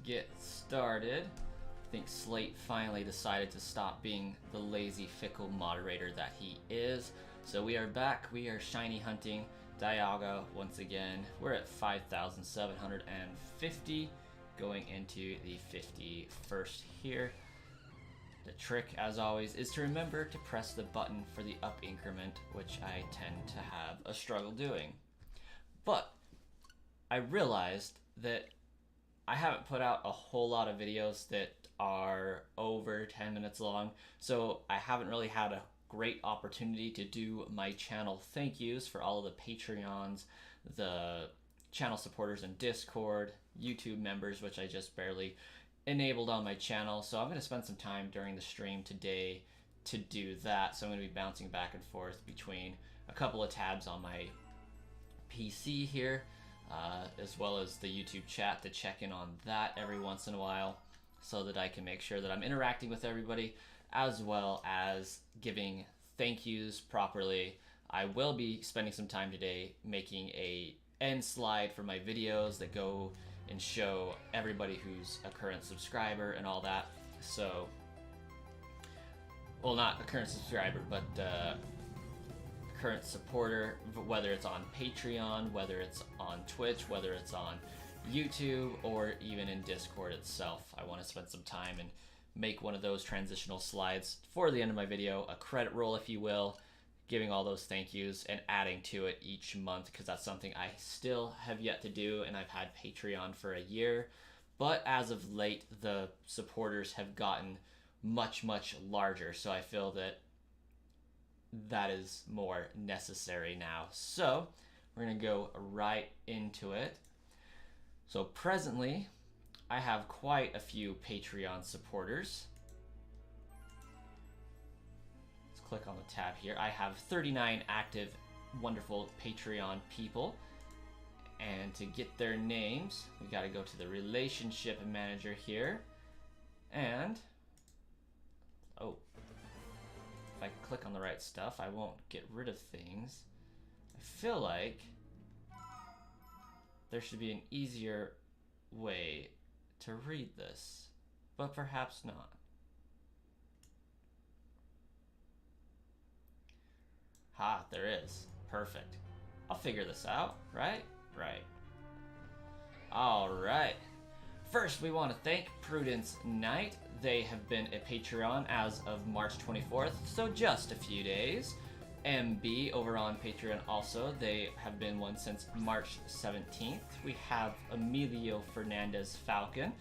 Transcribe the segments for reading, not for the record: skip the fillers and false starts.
Get started. I think Slate finally decided to stop being the lazy, fickle moderator that he is. So we are back. We are shiny hunting Dialga once again. We're at 5,750, going into the 51st here. The trick, as always, is to remember to press the button for the up increment, which I tend to have a struggle doing. But I realized that I haven't put out a whole lot of videos that are over 10 minutes long, so I haven't really had a great opportunity to do my channel thank yous for all of the Patreons, the channel supporters in Discord, YouTube members, which I just barely enabled on my channel. So I'm going to spend some time during the stream today to do that. So I'm going to be bouncing back and forth between a couple of tabs on my PC here, as well as the YouTube chat, to check in on that every once in a while so that I can make sure that I'm interacting with everybody, as well as giving thank yous properly. I will be spending some time today making a end slide for my videos that go and show everybody who's a current subscriber and all that. So, well, not a current subscriber, but current supporter, whether it's on Patreon, whether it's on Twitch, whether it's on YouTube, or even in Discord itself. I want to spend some time and make one of those transitional slides for the end of my video, a credit roll, if you will, giving all those thank yous and adding to it each month, because that's something I still have yet to do, and I've had Patreon for a year. But as of late, the supporters have gotten much, much larger, so I feel that that is more necessary now. So we're gonna go right into it. So presently, I have quite a few Patreon supporters. Let's click on the tab here. I have 39 active, wonderful Patreon people. And to get their names, we gotta go to the relationship manager here. And, oh, if I click on the right stuff, I won't get rid of things. I feel like there should be an easier way to read this, but perhaps not. Ha, there is. Perfect. I'll figure this out, right? Right. Alright. First, we want to thank Prudence Knight. They have been a Patreon as of March 24th, so just a few days. MB over on Patreon also. They have been one since March 17th. We have Emilio Fernandez Falcon,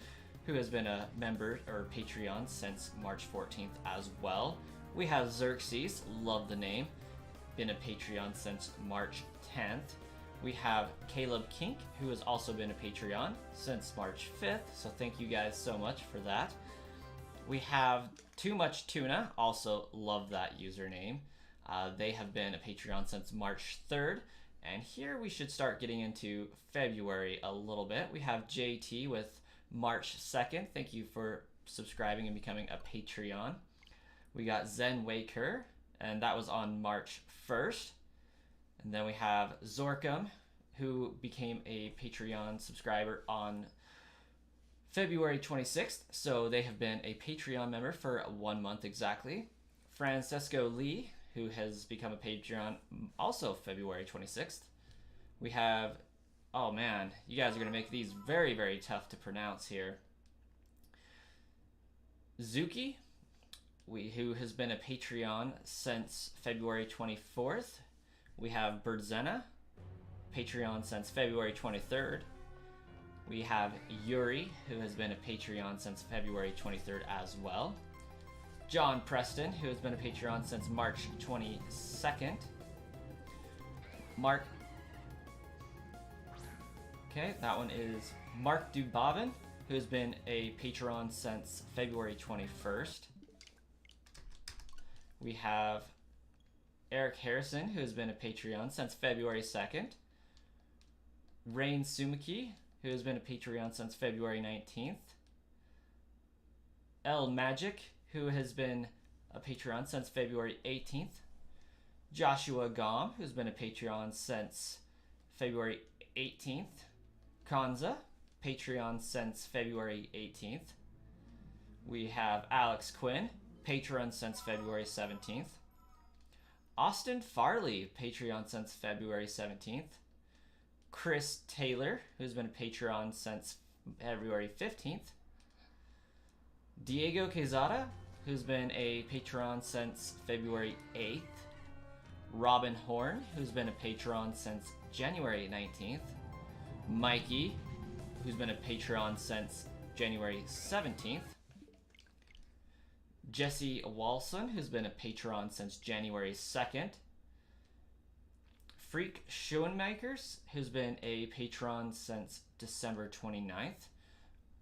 who has been a member or Patreon since March 14th as well. We have Xerxes, love the name, been a Patreon since March 10th. We have Caleb Kink, who has also been a Patreon since March 5th, so thank you guys so much for that. We have Too Much Tuna, also love that username. They have been a Patreon since March 3rd. And here we should start getting into February a little bit. We have JT with March 2nd. Thank you for subscribing and becoming a Patreon. We got Zen Waker, and that was on March 1st. And then we have Zorkum, who became a Patreon subscriber on February 26th. So they have been a Patreon member for 1 month exactly. Francesco Lee, who has become a Patreon also February 26th. We have, oh man, you guys are going to make these very, very tough to pronounce here. Zuki, who has been a Patreon since February 24th. We have Birdzena, Patreon since February 23rd. We have Yuri, who has been a Patreon since February 23rd as well. John Preston, who has been a Patreon since March 22nd. Mark. Okay, that one is Mark Dubavin, who has been a Patreon since February 21st. We have Eric Harrison, who has been a Patreon since February 2nd. Rain Sumiki, who has been a Patreon since February 19th. L Magic, who has been a Patreon since February 18th. Joshua Gom, who's been a Patreon since February 18th. Kanza, Patreon since February 18th. We have Alex Quinn, Patreon since February 17th. Austin Farley, Patreon since February 17th. Chris Taylor, who's been a Patreon since February 15th. Diego Quezada, who's been a Patreon since February 8th. Robin Horn, who's been a Patreon since January 19th. Mikey, who's been a Patreon since January 17th. Jesse Walson, who's been a Patreon since January 2nd. Freak Schoenmakers, who's been a Patreon since December 29th.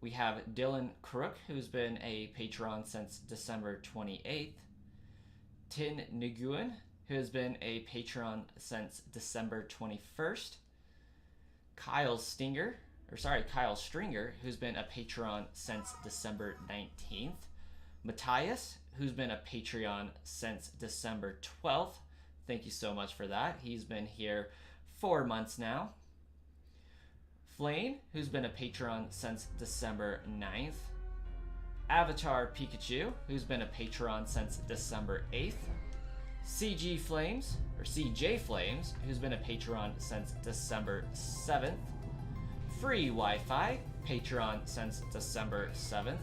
We have Dylan Crook, who's been a Patreon since December 28th. Tin Nguyen, who has been a Patreon since December 21st. Kyle Stringer, who's been a Patreon since December 19th. Matthias, who's been a Patreon since December 12th. Thank you so much for that. He's been here 4 months now. Flane, who's been a Patreon since December 9th. Avatar Pikachu, who's been a Patreon since December 8th. CJ Flames, who's been a Patreon since December 7th. Free Wi-Fi, Patreon since December 7th.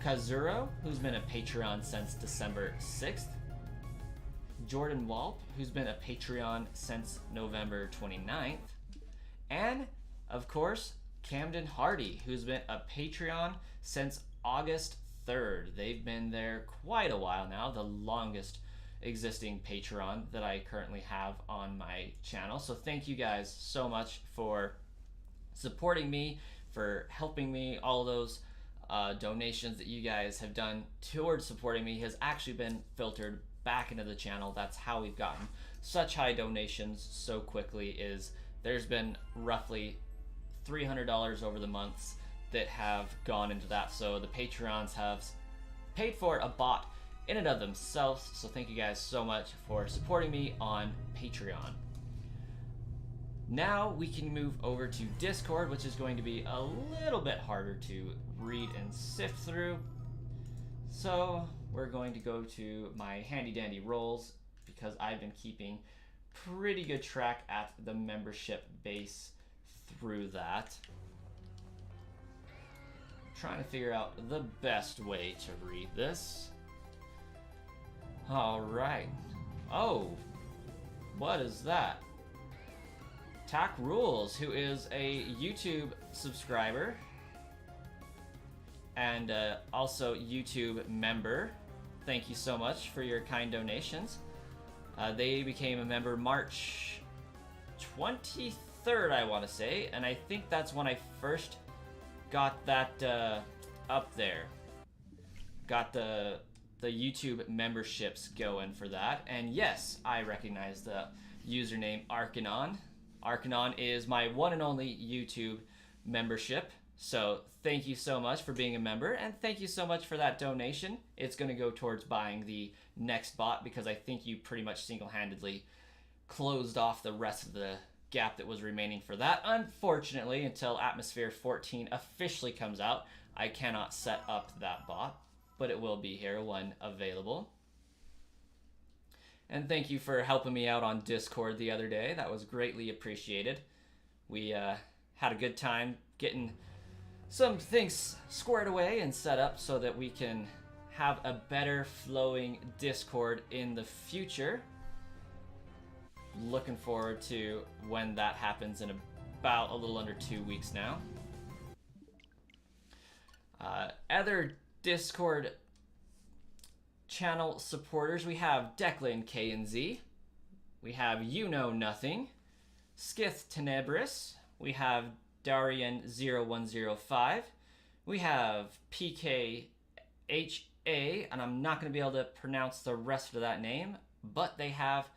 Kazuro, who's been a Patreon since December 6th. Jordan Walp, who's been a Patreon since November 29th. And, of course, Camden Hardy, who's been a Patreon since August 3rd. They've been there quite a while now, the longest existing Patreon that I currently have on my channel. So thank you guys so much for supporting me, for helping me. All those donations that you guys have done towards supporting me has actually been filtered back into the channel. That's how we've gotten such high donations so quickly. Is there's been roughly $300 over the months that have gone into that. So the Patreons have paid for a bot in and of themselves. So thank you guys so much for supporting me on Patreon. Now we can move over to Discord, which is going to be a little bit harder to read and sift through. So we're going to go to my handy dandy roles because I've been keeping pretty good track at the membership base through that. Trying to figure out the best way to read this. All right. Oh, what is that? Tack Rules, who is a YouTube subscriber and also YouTube member. Thank you so much for your kind donations. They became a member March 23rd, I want to say, and I think that's when I first got that up there. got the YouTube memberships going for that. And yes, I recognize the username Arcanon. Arcanon is my one and only YouTube membership. So thank you so much for being a member, and thank you so much for that donation. It's going to go towards buying the next bot, because I think you pretty much single-handedly closed off the rest of the gap that was remaining for that. Unfortunately, until Atmosphere 14 officially comes out, I cannot set up that bot, but it will be here when available. And thank you for helping me out on Discord the other day. That was greatly appreciated. We had a good time getting some things squared away and set up so that we can have a better flowing Discord in the future. Looking forward to when that happens in about a little under 2 weeks now. Other Discord channel supporters, we have Declan KNZ, we have You Know Nothing, Skith Tenebris, we have Darian0105, we have PKHA, and I'm not going to be able to pronounce the rest of that name, but they have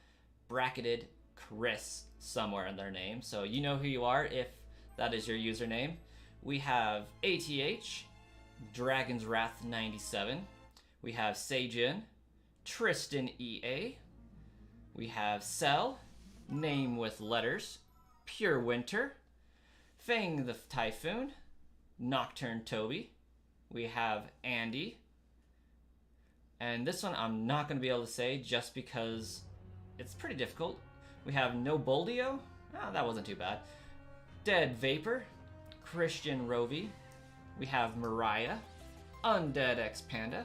bracketed Chris somewhere in their name, so you know who you are if that is your username. We have ATH, Dragon's Wrath 97, we have Sajin, Tristan EA, we have Cell, Name with Letters, Pure Winter, Fang the Typhoon, Nocturne Toby, we have Andy, and this one I'm not going to be able to say just because it's pretty difficult. We have Noboldio, oh, that wasn't too bad, Dead Vapor, Christian Rovi, we have Mariah, Undead X Panda,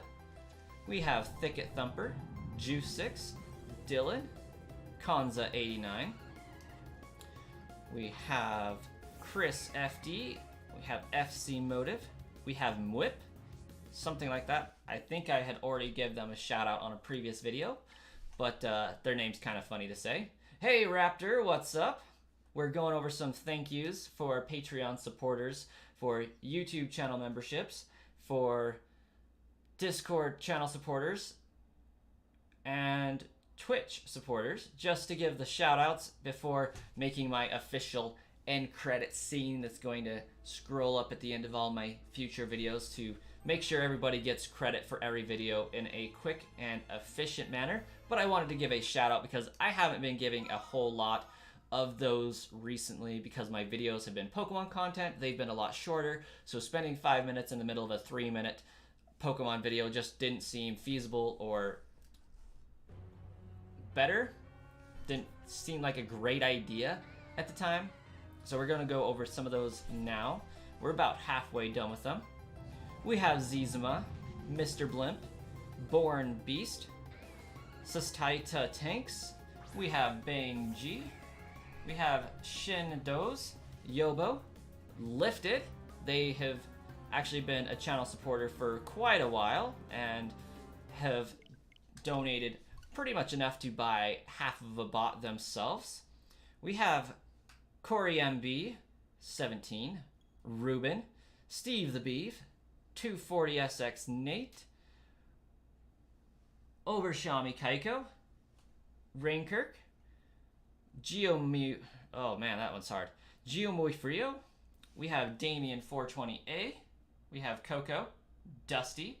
we have Thicket Thumper, Juice 6, Dylan, Kanza89, we have Chris FD, we have FC Motive, we have Mwip, something like that. I think I had already given them a shout out on a previous video, but their name's kind of funny to say. Hey Raptor, what's up? We're going over some thank yous for Patreon supporters, for YouTube channel memberships, for Discord channel supporters, and Twitch supporters, just to give the shout outs before making my official end credit scene that's going to scroll up at the end of all my future videos to make sure everybody gets credit for every video in a quick and efficient manner. But I wanted to give a shout out because I haven't been giving a whole lot of those recently because my videos have been Pokemon content. They've been a lot shorter, so spending 5 minutes in the middle of a 3-minute Pokemon video just didn't seem feasible or better. Didn't seem like a great idea at the time. So we're going to go over some of those now. We're about halfway done with them. We have Zizuma, Mr. Blimp, Born Beast, Sustaita Tanks, we have Bang G, we have Shin Doze, Yobo, Lifted. They have actually been a channel supporter for quite a while and have donated pretty much enough to buy half of a bot themselves. We have Corey MB, 17, Ruben, Steve the Beef, 240SX Nate, Obershami Kaiko, Rainkirk, oh man, that one's hard, Geomoy Frio, we have Damien420A, we have Coco, Dusty,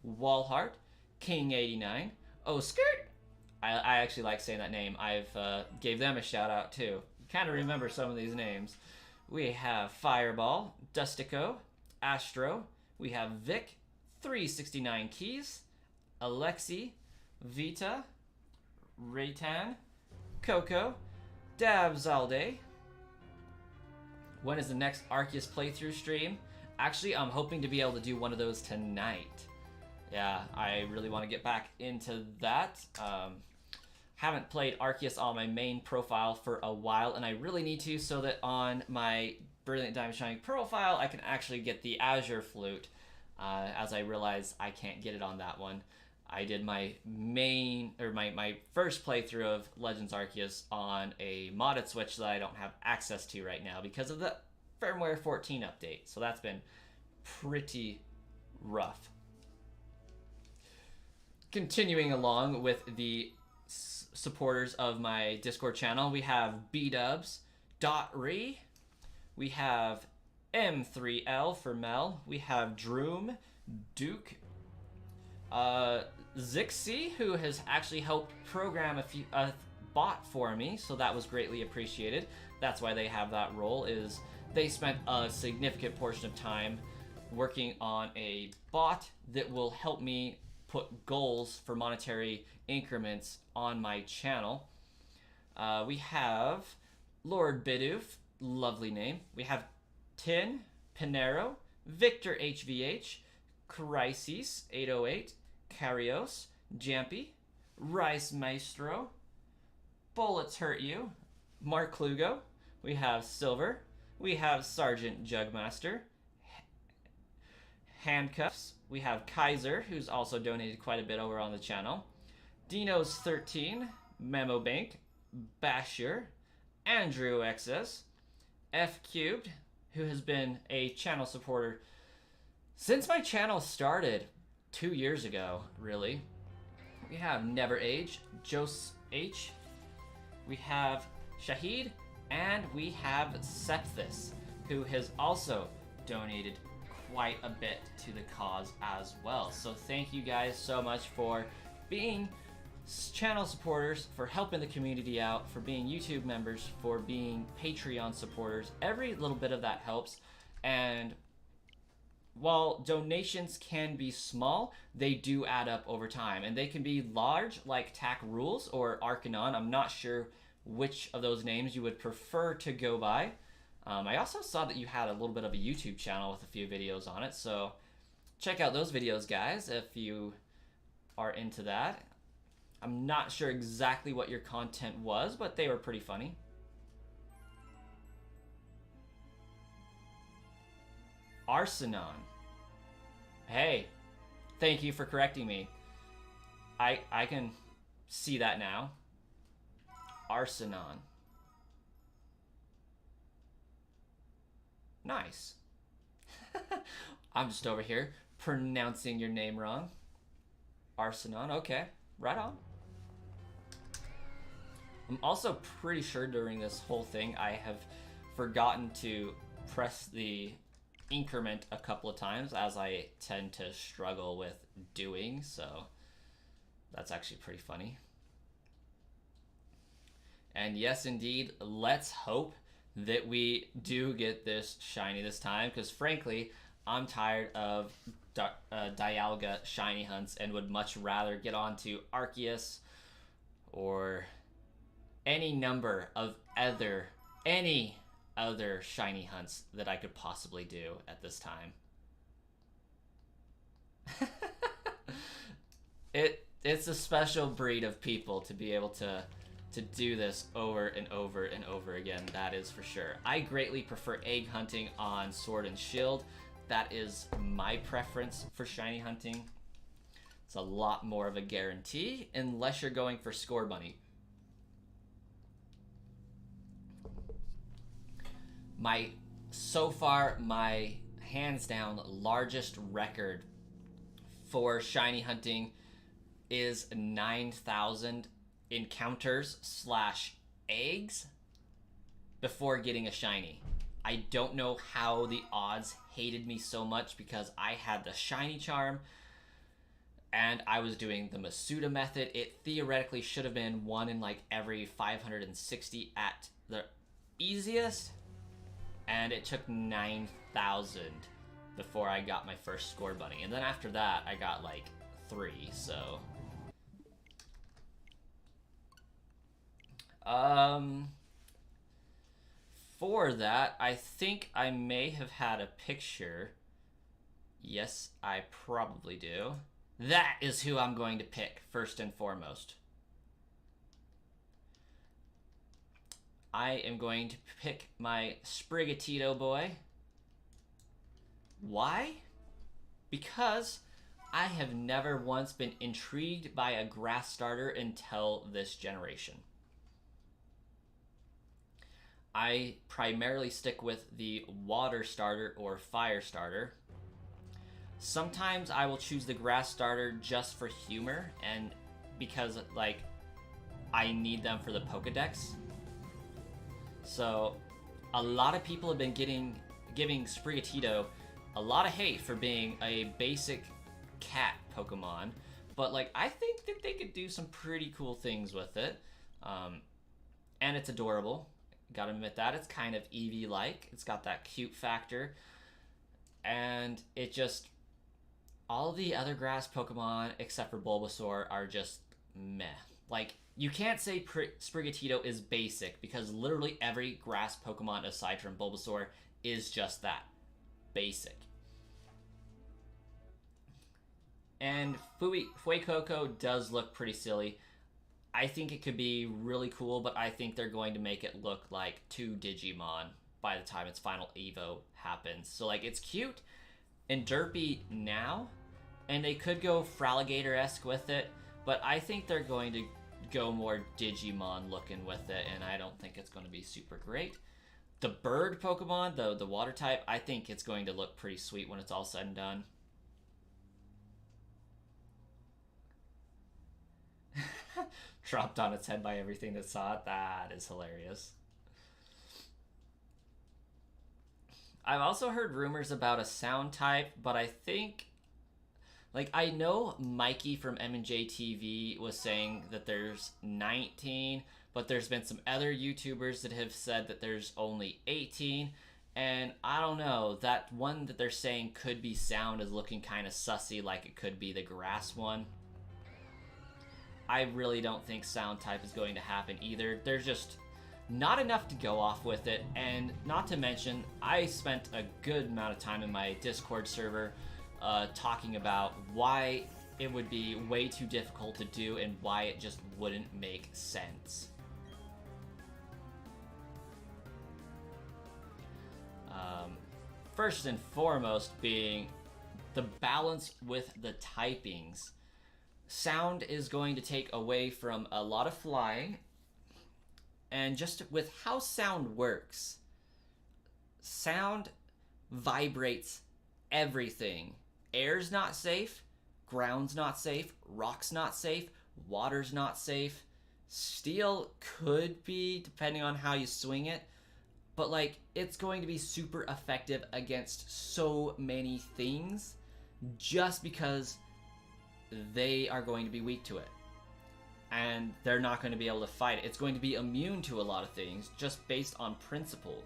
Walhart, King89, Skirt. I actually like saying that name. I've gave them a shout out too. Kind of remember some of these names. We have Fireball, Dustico, Astro, we have Vic, 369 Keys, Alexi, Vita, Raytan, Coco, Dabzalde. When is the next Arceus playthrough stream? Actually, I'm hoping to be able to do one of those tonight. Yeah, I really want to get back into that. Haven't played Arceus on my main profile for a while, and I really need to so that on my Brilliant Diamond Shining profile, I can actually get the Azure Flute, as I realize I can't get it on that one. I did my my first playthrough of Legends Arceus on a modded Switch that I don't have access to right now because of the firmware 14 update, so that's been pretty rough. continuing along with the supporters of my Discord channel, we have BDubs, Dotry, we have M3L for Mel, we have Droom, Duke, Zixie, who has actually helped program a bot for me, so that was greatly appreciated. That's why they have that role, is they spent a significant portion of time working on a bot that will help me put goals for monetary increments on my channel. We have Lord Bidoof, lovely name. We have Tin, Pinero, Victor HVH, Crisis 808, Carios, Jampy, Rice Maestro, Bullets Hurt You, Mark Klugo. We have Silver. We have Sergeant Jugmaster, Handcuffs. We have Kaiser, who's also donated quite a bit over on the channel. Dino's 13, Memo Bank, Basher, Andrew XS, F Cubed, who has been a channel supporter since my channel started 2 years ago, really. We have Never Age, Jos H, we have Shahid, and we have Septhis, who has also donated quite a bit to the cause as well. So thank you guys so much for being channel supporters, for helping the community out, for being YouTube members, for being Patreon supporters. Every little bit of that helps. And while donations can be small, they do add up over time, and they can be large, like TAC Rules or Arcanon. I'm not sure which of those names you would prefer to go by. I also saw that you had a little bit of a YouTube channel with a few videos on it, so check out those videos, guys, if you are into that. I'm not sure exactly what your content was, but they were pretty funny. Arsenon. Hey, thank you for correcting me. I can see that now. Arsenon. Nice. I'm just over here pronouncing your name wrong. Arsenon, okay. Right on. I'm also pretty sure during this whole thing I have forgotten to press the increment a couple of times, as I tend to struggle with doing, so that's actually pretty funny. And yes, indeed, let's hope that we do get this shiny this time, because frankly, I'm tired of Dialga shiny hunts and would much rather get onto Arceus or any number of any other shiny hunts that I could possibly do at this time. It's a special breed of people to be able to do this over and over and over again, that is for sure. I greatly prefer egg hunting on Sword and Shield. That is my preference for shiny hunting. It's a lot more of a guarantee, unless you're going for Score Bunny. So far, my hands down largest record for shiny hunting is 9,000 encounters / eggs before getting a shiny. I don't know how the odds hated me so much, because I had the shiny charm and I was doing the Masuda method. It theoretically should have been 1 in like every 560 at the easiest, and it took 9,000 before I got my first Score Bunny. And then after that, I got like 3, so... For that, I think I may have had a picture. Yes, I probably do. That is who I'm going to pick, first and foremost. I am going to pick my Sprigatito boy. Why? Because I have never once been intrigued by a grass starter until this generation. I primarily stick with the water starter or fire starter. Sometimes I will choose the grass starter just for humor and because like I need them for the Pokedex. So a lot of people have been giving Sprigatito a lot of hate for being a basic cat Pokemon, but like I think that they could do some pretty cool things with it. And it's adorable. Gotta admit that. It's kind of Eevee-like. It's got that cute factor. And it just... all the other grass Pokemon, except for Bulbasaur, are just meh. Like, you can't say Sprigatito is basic, because literally every grass Pokemon aside from Bulbasaur is just that. Basic. And Fuecoco does look pretty silly. I think it could be really cool, but I think they're going to make it look like 2 Digimon by the time its final Evo happens. So, like, it's cute and derpy now, and they could go Fraligator-esque with it, but I think they're going to go more Digimon looking with it, and I don't think it's going to be super great. The bird Pokemon, the water type, I think it's going to look pretty sweet when it's all said and done. Dropped on its head by everything that saw it. That is hilarious. I've also heard rumors about a sound type, but I think... like, I know Mikey from M&J TV was saying that there's 19, but there's been some other YouTubers that have said that there's only 18, and I don't know, that one that they're saying could be sound is looking kind of sussy, like it could be the grass one. I really don't think sound type is going to happen either. There's just not enough to go off with it, and not to mention, I spent a good amount of time in my Discord server talking about why it would be way too difficult to do and why it just wouldn't make sense. First and foremost being the balance with the typings. Sound is going to take away from a lot of flying, and just with how sound works, sound vibrates everything. Air's not safe, ground's not safe, rock's not safe, water's not safe. Steel could be, depending on how you swing it, but like, it's going to be super effective against so many things just because they are going to be weak to it. And they're not going to be able to fight it. It's going to be immune to a lot of things just based on principle.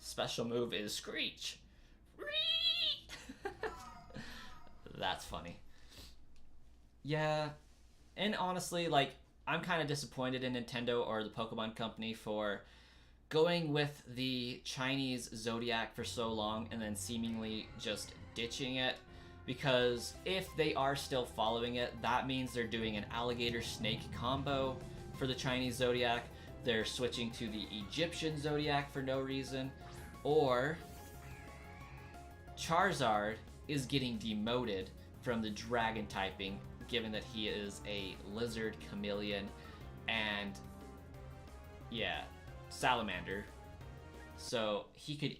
Special move is Screech. That's funny. Yeah, and honestly, like, I'm kind of disappointed in Nintendo or the Pokemon Company for going with the Chinese Zodiac for so long and then seemingly just ditching it, because if they are still following it, that means they're doing an alligator-snake combo for the Chinese Zodiac, they're switching to the Egyptian Zodiac for no reason, or Charizard is getting demoted from the dragon typing, given that he is a lizard chameleon and, yeah, salamander. So he could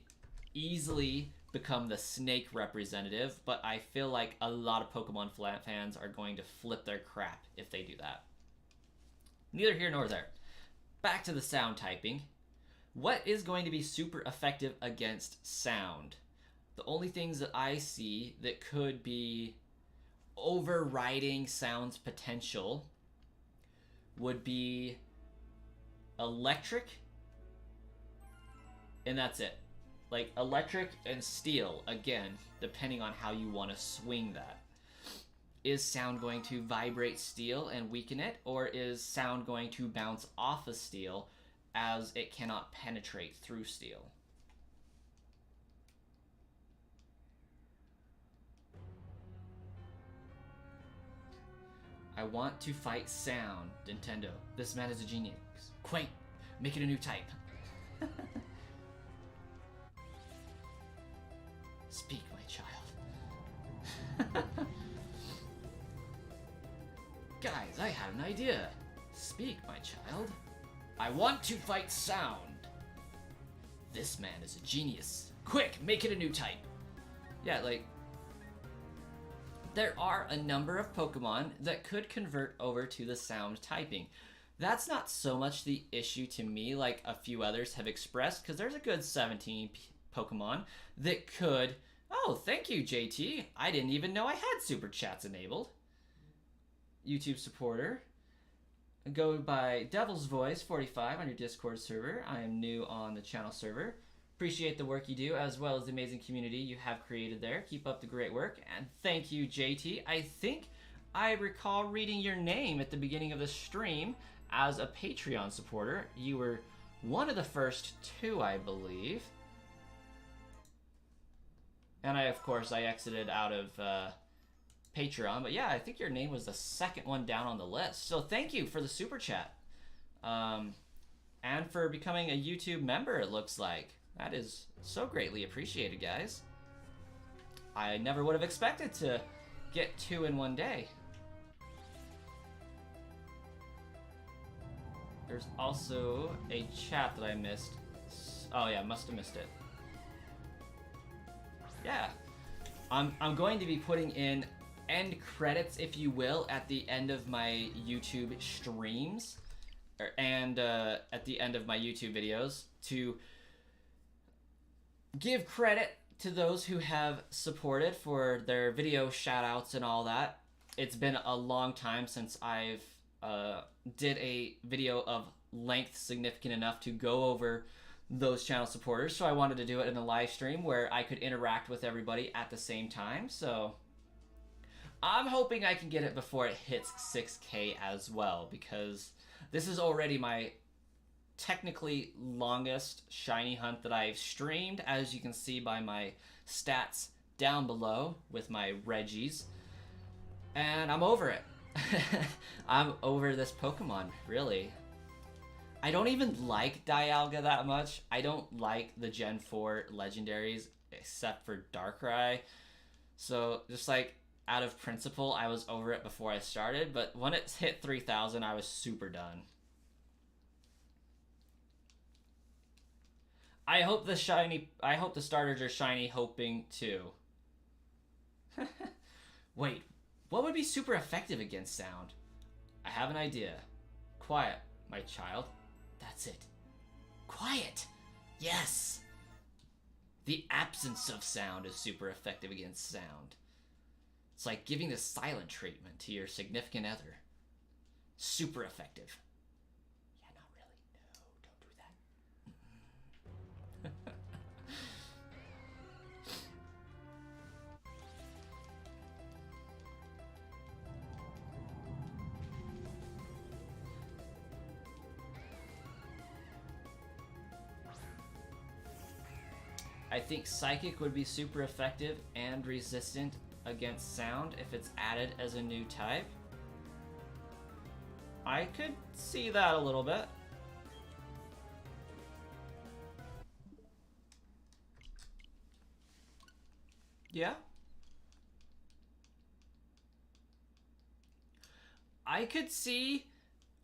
easily become the snake representative, but I feel like a lot of Pokemon fans are going to flip their crap if they do that. Neither here nor there. Back to the sound typing. What is going to be super effective against sound? The only things that I see that could be overriding sound's potential would be electric, and that's it. Like, electric and steel, again, depending on how you want to swing that. Is sound going to vibrate steel and weaken it, or is sound going to bounce off of steel as it cannot penetrate through steel? I want to fight sound, Nintendo. This man is a genius. Quaint, make it a new type. Speak, my child. Guys, I have an idea. Speak, my child. I want to fight sound. This man is a genius. Quick, make it a new type. Yeah, like, there are a number of Pokemon that could convert over to the sound typing. That's not so much the issue to me like a few others have expressed, because there's a good 17 Pokemon that could... Oh, thank you, JT. I didn't even know I had Super Chats enabled. YouTube supporter. Go by Devil's Voice 45 on your Discord server. I am new on the channel server. Appreciate the work you do, as well as the amazing community you have created there. Keep up the great work. And thank you, JT. I think I recall reading your name at the beginning of the stream as a Patreon supporter. You were one of the first two, I believe. And of course, I exited out of Patreon. But yeah, I think your name was the second one down on the list. So thank you for the super chat. And for becoming a YouTube member, it looks like. That is so greatly appreciated, guys. I never would have expected to get 2 in one day. There's also a chat that I missed. Oh yeah, must have missed it. Yeah, I'm going to be putting in end credits, if you will, at the end of my YouTube streams, and at the end of my YouTube videos, to give credit to those who have supported for their video shoutouts and all that. It's been a long time since I've did a video of length significant enough to go over those channel supporters, so I wanted to do it in a live stream where I could interact with everybody at the same time. So I'm hoping I can get it before it hits 6K as well, because this is already my technically longest shiny hunt that I've streamed, as you can see by my stats down below with my Reggies, and I'm over it. I'm over this Pokemon, really. I don't even like Dialga that much. I don't like the Gen 4 legendaries except for Darkrai. So just like out of principle, I was over it before I started, but when it hit 3,000, I was super done. I hope the starters are shiny, hoping too. Wait, what would be super effective against sound? I have an idea. Quiet, my child. That's it. Quiet! Yes! The absence of sound is super effective against sound. It's like giving the silent treatment to your significant other. Super effective. Yeah, not really. No, don't do that. I think Psychic would be super effective and resistant against sound if it's added as a new type. I could see that a little bit. Yeah. I could see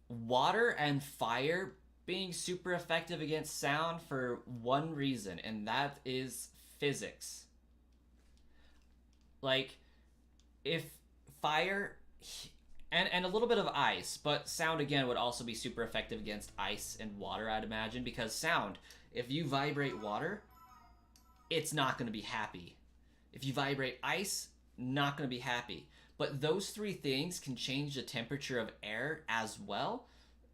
water and fire being super effective against sound for one reason, and that is physics. Like, if fire and a little bit of ice, but sound again would also be super effective against ice and water, I'd imagine, because sound, if you vibrate water, it's not going to be happy. If you vibrate ice, not going to be happy. But those three things can change the temperature of air as well,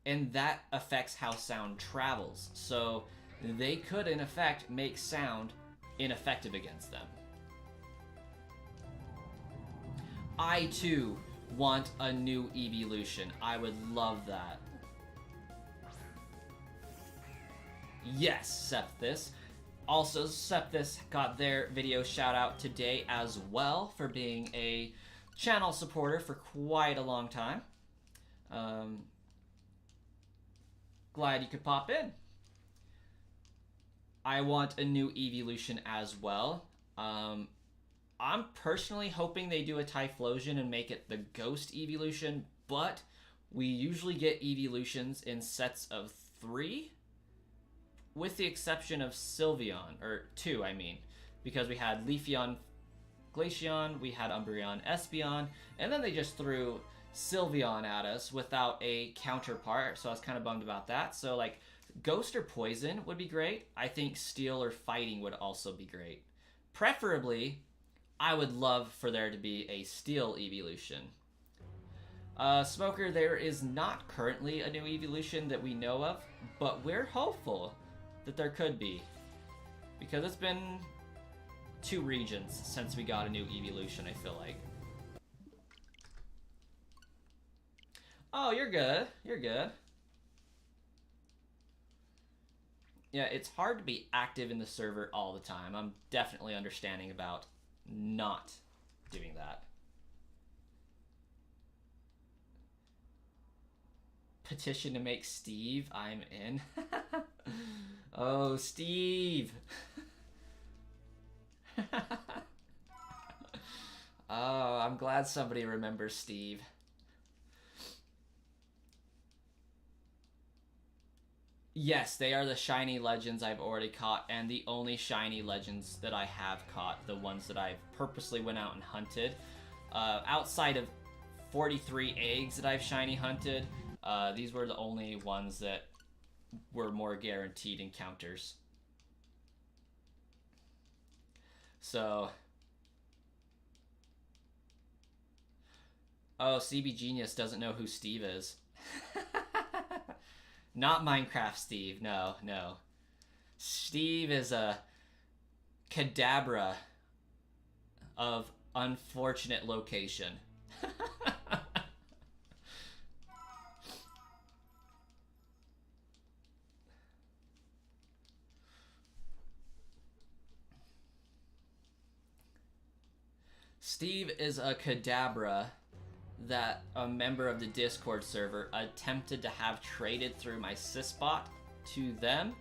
and that affects how sound travels. So they could, in effect, make sound ineffective against them. I, too, want a new evolution. I would love that. Yes, Septhis. Also, Septhis got their video shout out today as well for being a channel supporter for quite a long time. Glad you could pop in. I want a new evolution as well. I'm personally hoping they do a Typhlosion and make it the Ghost evolution, but we usually get evolutions in sets of 3, with the exception of Sylveon, or 2, I mean, because we had Leafeon, Glaceon, we had Umbreon, Espeon, and then they just threw Sylveon at us without a counterpart, so I was kind of bummed about that. So, like, Ghost or Poison would be great. I think Steel or Fighting would also be great. Preferably, I would love for there to be a Steel evolution. Smoker, there is not currently a new evolution that we know of, but we're hopeful that there could be. Because it's been 2 regions since we got a new evolution, I feel like. Oh, you're good. You're good. Yeah, it's hard to be active in the server all the time. I'm definitely understanding about not doing that. Petition to make Steve. I'm in. Oh, Steve. Oh, I'm glad somebody remembers Steve. Yes, they are the shiny legends I've already caught, and the only shiny legends that I have caught, the ones that I've purposely went out and hunted. Outside of 43 eggs that I've shiny hunted, these were the only ones that were more guaranteed encounters. So... Oh, CB Genius doesn't know who Steve is. Not Minecraft Steve, no, no. Steve is a Kadabra of unfortunate location. Steve is a Kadabra that a member of the Discord server attempted to have traded through my Sysbot to them,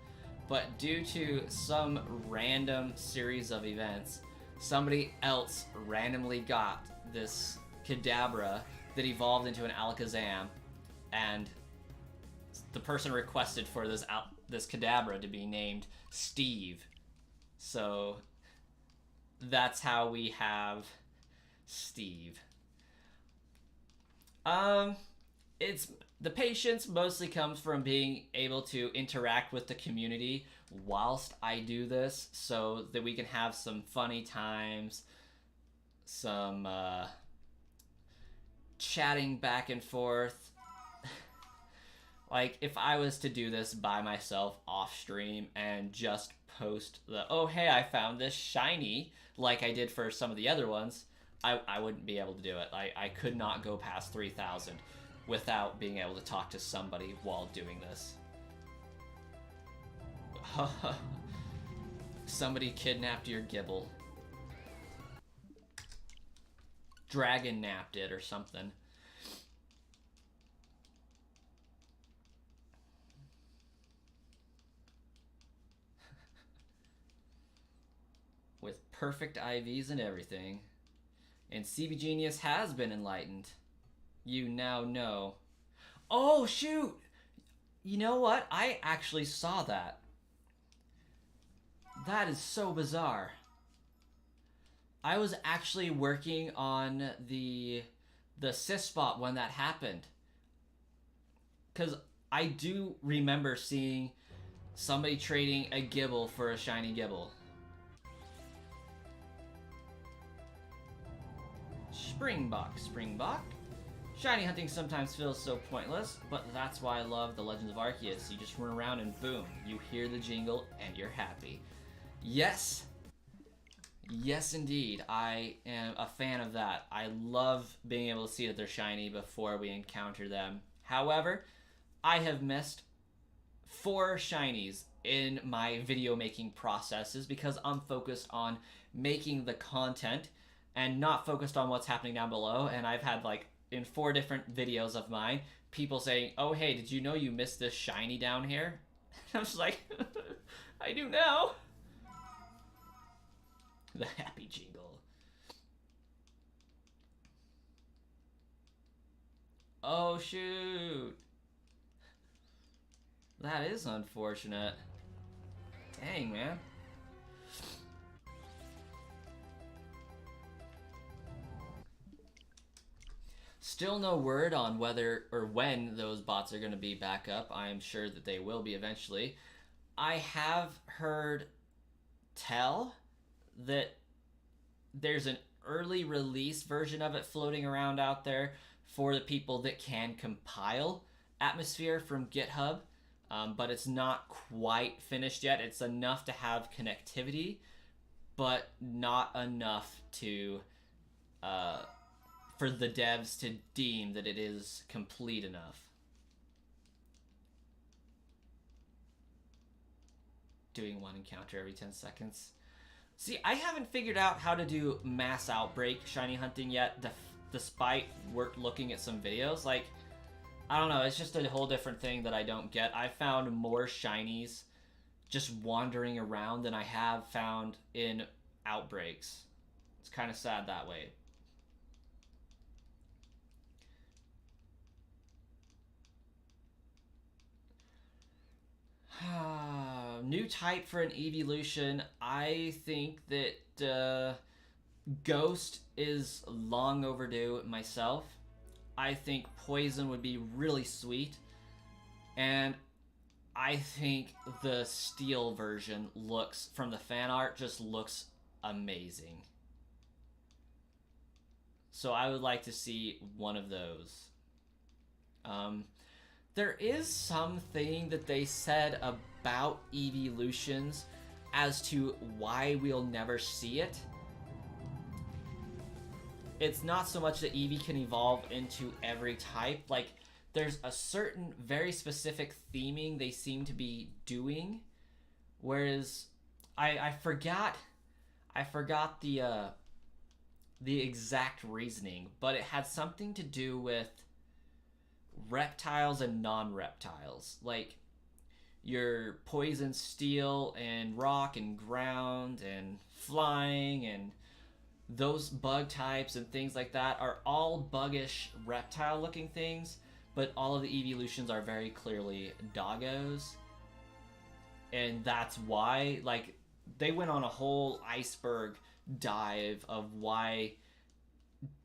but due to some random series of events, somebody else randomly got this Kadabra that evolved into an Alakazam, and the person requested for this Kadabra to be named Steve. So that's how we have Steve. It's the patience mostly comes from being able to interact with the community whilst I do this, so that we can have some funny times, some chatting back and forth. Like, if I was to do this by myself off stream and just post the, oh hey, I found this shiny, like I did for some of the other ones, I wouldn't be able to do it. I could not go past 3,000 without being able to talk to somebody while doing this. Somebody kidnapped your Gibble. Dragon napped it or something. With perfect IVs and everything. And CB Genius has been enlightened. You now know. Oh, shoot! You know what? I actually saw that. That is so bizarre. I was actually working on the Sysbot when that happened. Because I do remember seeing somebody trading a Gibble for a shiny Gibble. Springbok. Shiny hunting sometimes feels so pointless, but that's why I love the Legends of Arceus. You just run around and boom, you hear the jingle and you're happy. Yes! Yes, indeed. I am a fan of that. I love being able to see that they're shiny before we encounter them. However, I have missed 4 shinies in my video making processes because I'm focused on making the content and not focused on what's happening down below. And I've had, like, in 4 different videos of mine, people saying, oh, hey, did you know you missed this shiny down here? And I'm just like, I do now. The happy jingle. Oh, shoot. That is unfortunate. Dang, man. Still no word on whether or when those bots are going to be back up. I am sure that they will be eventually. I have heard tell that there's an early release version of it floating around out there for the people that can compile Atmosphere from GitHub, but it's not quite finished yet. It's enough to have connectivity, but not enough to for the devs to deem that it is complete enough. Doing one encounter every 10 seconds. See, I haven't figured out how to do mass outbreak shiny hunting yet, despite looking at some videos. Like, I don't know, it's just a whole different thing that I don't get. I found more shinies just wandering around than I have found in outbreaks. It's kind of sad that way. New type for an evolution. I think that Ghost is long overdue myself. I think Poison would be really sweet. And I think the Steel version looks, from the fan art, just looks amazing. So I would like to see one of those. There is something that they said about evolutions as to why we'll never see it. It's not so much that Eevee can evolve into every type. Like, there's a certain very specific theming they seem to be doing, whereas I forgot the exact reasoning, but it had something to do with reptiles and non-reptiles, like your poison, steel, and rock, and ground, and flying, and those bug types and things like that are all buggish reptile looking things, but all of the evolutions are very clearly doggos. And that's why, like, they went on a whole iceberg dive of why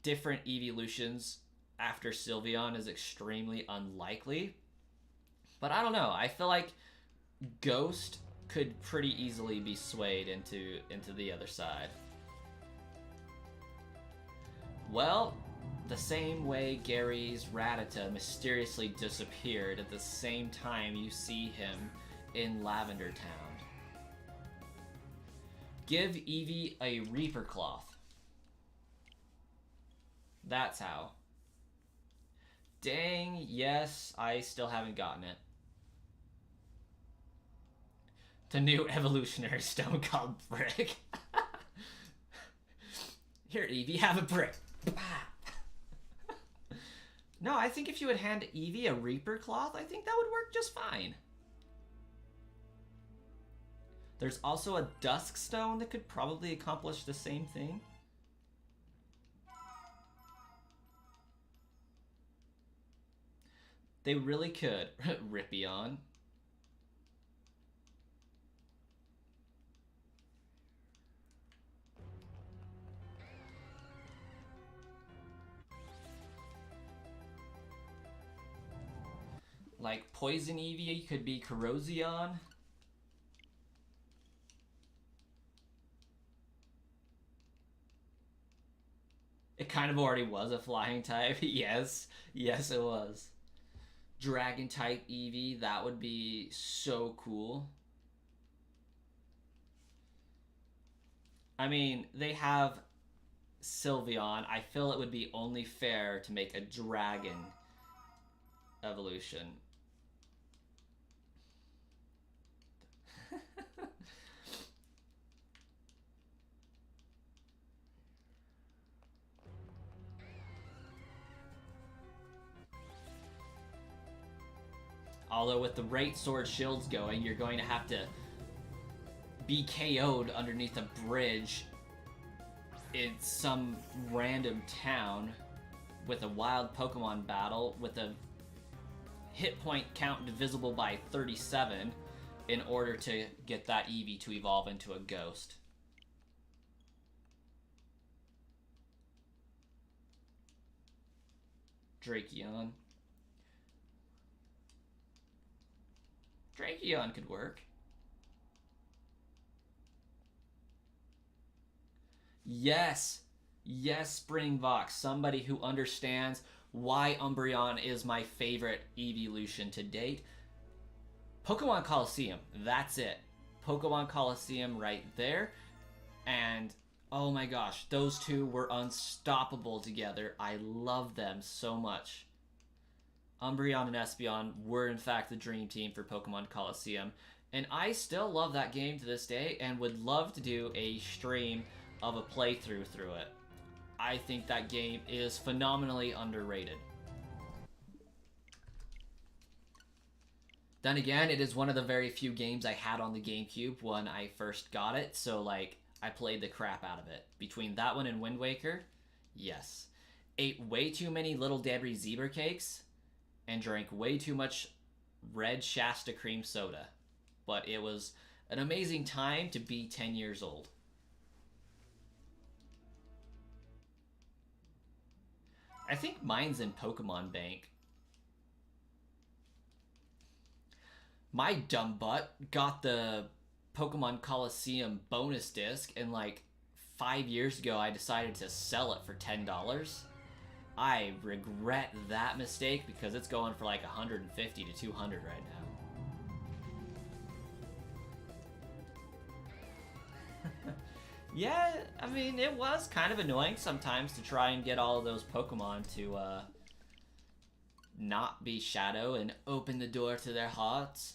different evolutions after Sylveon is extremely unlikely. But I don't know, I feel like Ghost could pretty easily be swayed into the other side. Well, the same way Gary's Rattata mysteriously disappeared at the same time you see him in Lavender Town. Give Eevee a Reaper Cloth. That's how. Dang, yes, I still haven't gotten it. The new evolutionary stone called Brick. Here, Eevee, have a brick. No, I think if you would hand Eevee a Reaper Cloth, I think that would work just fine. There's also a Dusk Stone that could probably accomplish the same thing. They really could. Rippion. Like, Poison Eevee could be Corrosion. It kind of already was a flying type. Yes. Yes, it was. Dragon type Eevee, that would be so cool. I mean, they have Sylveon. I feel it would be only fair to make a dragon evolution. Although with the rate sword shields going, you're going to have to be KO'd underneath a bridge in some random town with a wild Pokemon battle with a hit point count divisible by 37 in order to get that Eevee to evolve into a ghost. Drakeon. Drakeon could work. Yes. Yes, Springvox. Somebody who understands why Umbreon is my favorite evolution to date. Pokemon Coliseum. That's it. Pokemon Coliseum right there. And oh my gosh, those two were unstoppable together. I love them so much. Umbreon and Espeon were in fact the dream team for Pokemon Coliseum. And I still love that game to this day and would love to do a stream of a playthrough through it. I think that game is phenomenally underrated. Then again, it is one of the very few games I had on the GameCube when I first got it, so like, I played the crap out of it. Between that one and Wind Waker, yes. Ate way too many Little Debbie zebra cakes, and drank way too much red Shasta cream soda. But it was an amazing time to be 10 years old. I think mine's in Pokemon Bank. My dumb butt got the Pokemon Coliseum bonus disc, and like 5 years ago I decided to sell it for $10. I regret that mistake because it's going for like 150 to 200 right now. Yeah, I mean, it was kind of annoying sometimes to try and get all of those Pokemon to not be Shadow and open the door to their hearts.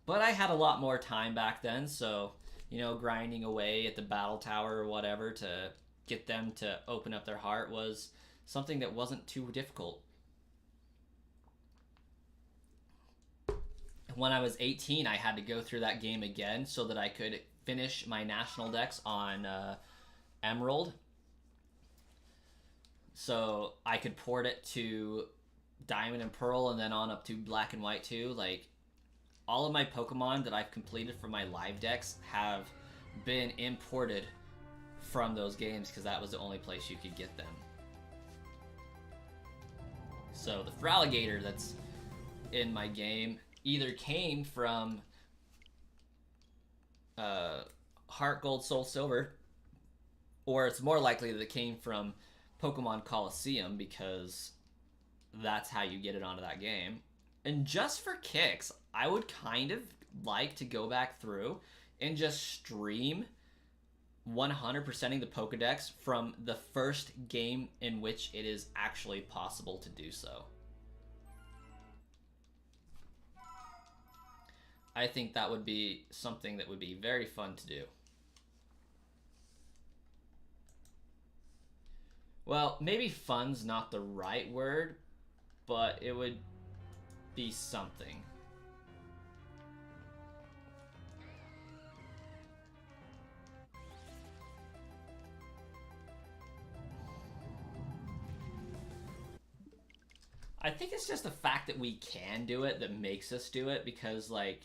But I had a lot more time back then, so, you know, grinding away at the battle tower or whatever to get them to open up their heart was something that wasn't too difficult. When I was 18, I had to go through that game again so that I could finish my national dex on Emerald. So I could port it to Diamond and Pearl and then on up to Black and White too. Like, all of my Pokemon that I've completed for my live decks have been imported from those games because that was the only place you could get them. So the Feraligatr that's in my game either came from Heart Gold, Soul Silver, or it's more likely that it came from Pokemon Coliseum because that's how you get it onto that game. And just for kicks, I would kind of like to go back through and just stream 100%ing the Pokedex from the first game in which it is actually possible to do so. I think that would be something that would be very fun to do. Well, maybe fun's not the right word, but it would be something. I think it's just the fact that we can do it that makes us do it, because like,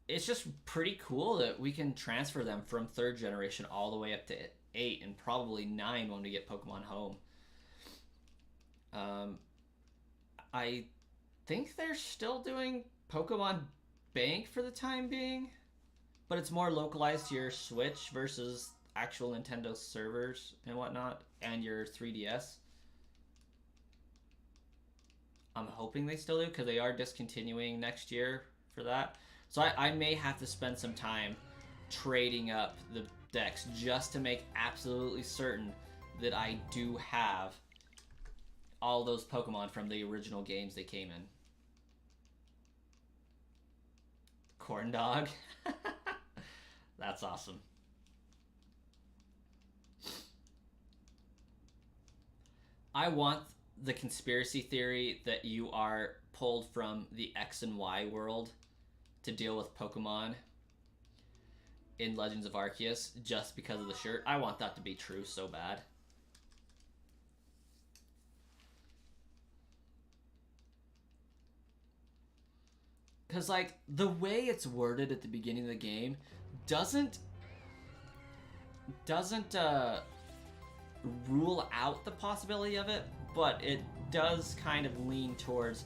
it's just pretty cool that we can transfer them from 3rd generation all the way up to 8 and probably 9 when we get Pokemon Home. I think they're still doing Pokemon Bank for the time being, but it's more localized to your Switch versus actual Nintendo servers and whatnot, and your 3DS. I'm hoping they still do, because they are discontinuing next year for that. So I may have to spend some time trading up the decks just to make absolutely certain that I do have all those Pokemon from the original games they came in. Corn dog. That's awesome. I want the conspiracy theory that you are pulled from the X and Y world to deal with Pokemon in Legends of Arceus just because of the shirt. I want that to be true so bad. Because, like, the way it's worded at the beginning of the game doesn't doesn't rule out the possibility of it, but it does kind of lean towards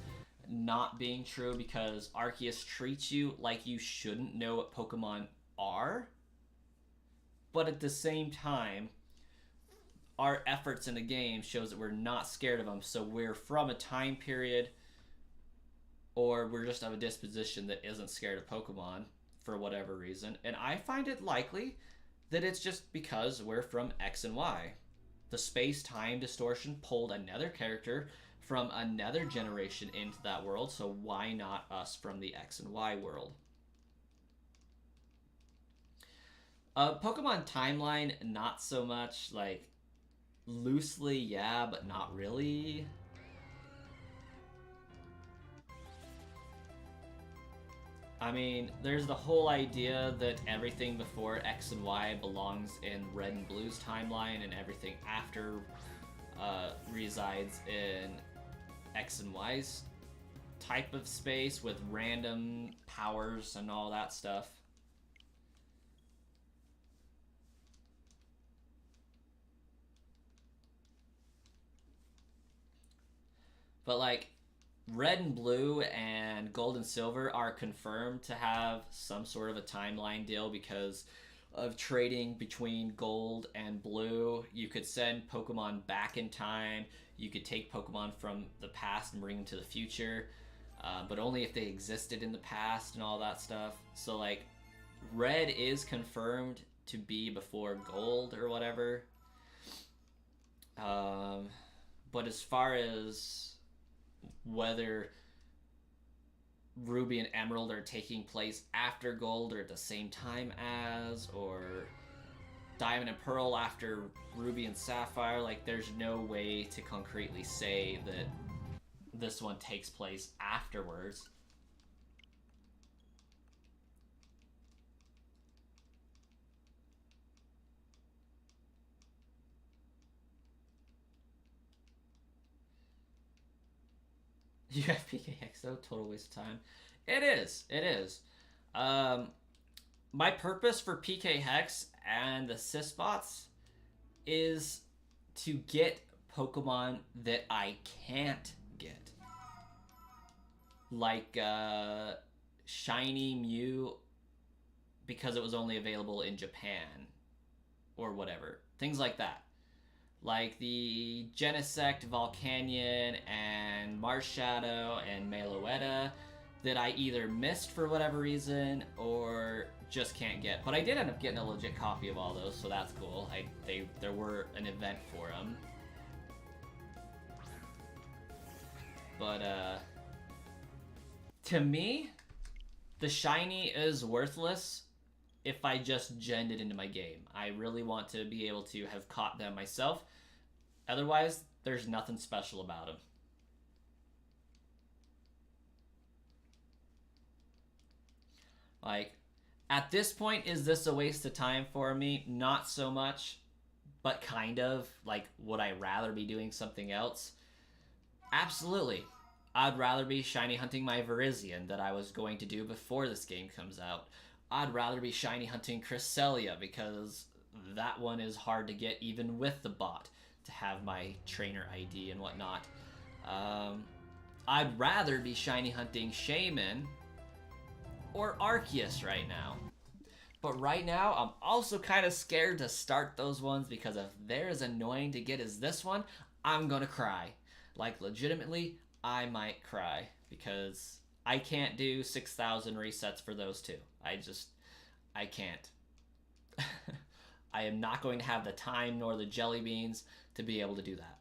not being true because Arceus treats you like you shouldn't know what Pokemon are. But at the same time, our efforts in the game shows that we're not scared of them, so we're from a time period or we're just of a disposition that isn't scared of Pokemon for whatever reason. And I find it likely that it's just because we're from X and Y. The space-time distortion pulled another character from another generation into that world, so why not us from the X and Y world? Pokemon timeline, not so much. Like, loosely, yeah, but not really. I mean, there's the whole idea that everything before X and Y belongs in Red and Blue's timeline, and everything after resides in X and Y's type of space with random powers and all that stuff. But like, Red and Blue and Gold and Silver are confirmed to have some sort of a timeline deal because of trading between Gold and Blue. You could send Pokemon back in time. You could take Pokemon from the past and bring them to the future, but only if they existed in the past and all that stuff. So like, Red is confirmed to be before Gold or whatever. But as far as whether Ruby and Emerald are taking place after Gold or at the same time as, or Diamond and Pearl after Ruby and Sapphire, like, there's no way to concretely say that this one takes place afterwards. You have PKX though, total waste of time. It is. My purpose for PK Hex and the Sysbots is to get Pokemon that I can't get. Like Shiny Mew, because it was only available in Japan or whatever. Things like that. Like the Genesect, Volcanion, and Marshadow, and Meloetta that I either missed for whatever reason or just can't get. But I did end up getting a legit copy of all those, so that's cool. There were an event for them. But to me, the shiny is worthless if I just genned it into my game. I really want to be able to have caught them myself. Otherwise, there's nothing special about them. Like, at this point, is this a waste of time for me? Not so much, but kind of. Like, would I rather be doing something else? Absolutely. I'd rather be shiny hunting my Virizion that I was going to do before this game comes out. I'd rather be shiny hunting Cresselia because that one is hard to get even with the bot to have my trainer ID and whatnot. I'd rather be shiny hunting Shaman or Arceus right now. But right now, I'm also kind of scared to start those ones because if they're as annoying to get as this one, I'm gonna cry. Like, legitimately, I might cry because I can't do 6,000 resets for those two. I can't. I am not going to have the time nor the jelly beans to be able to do that.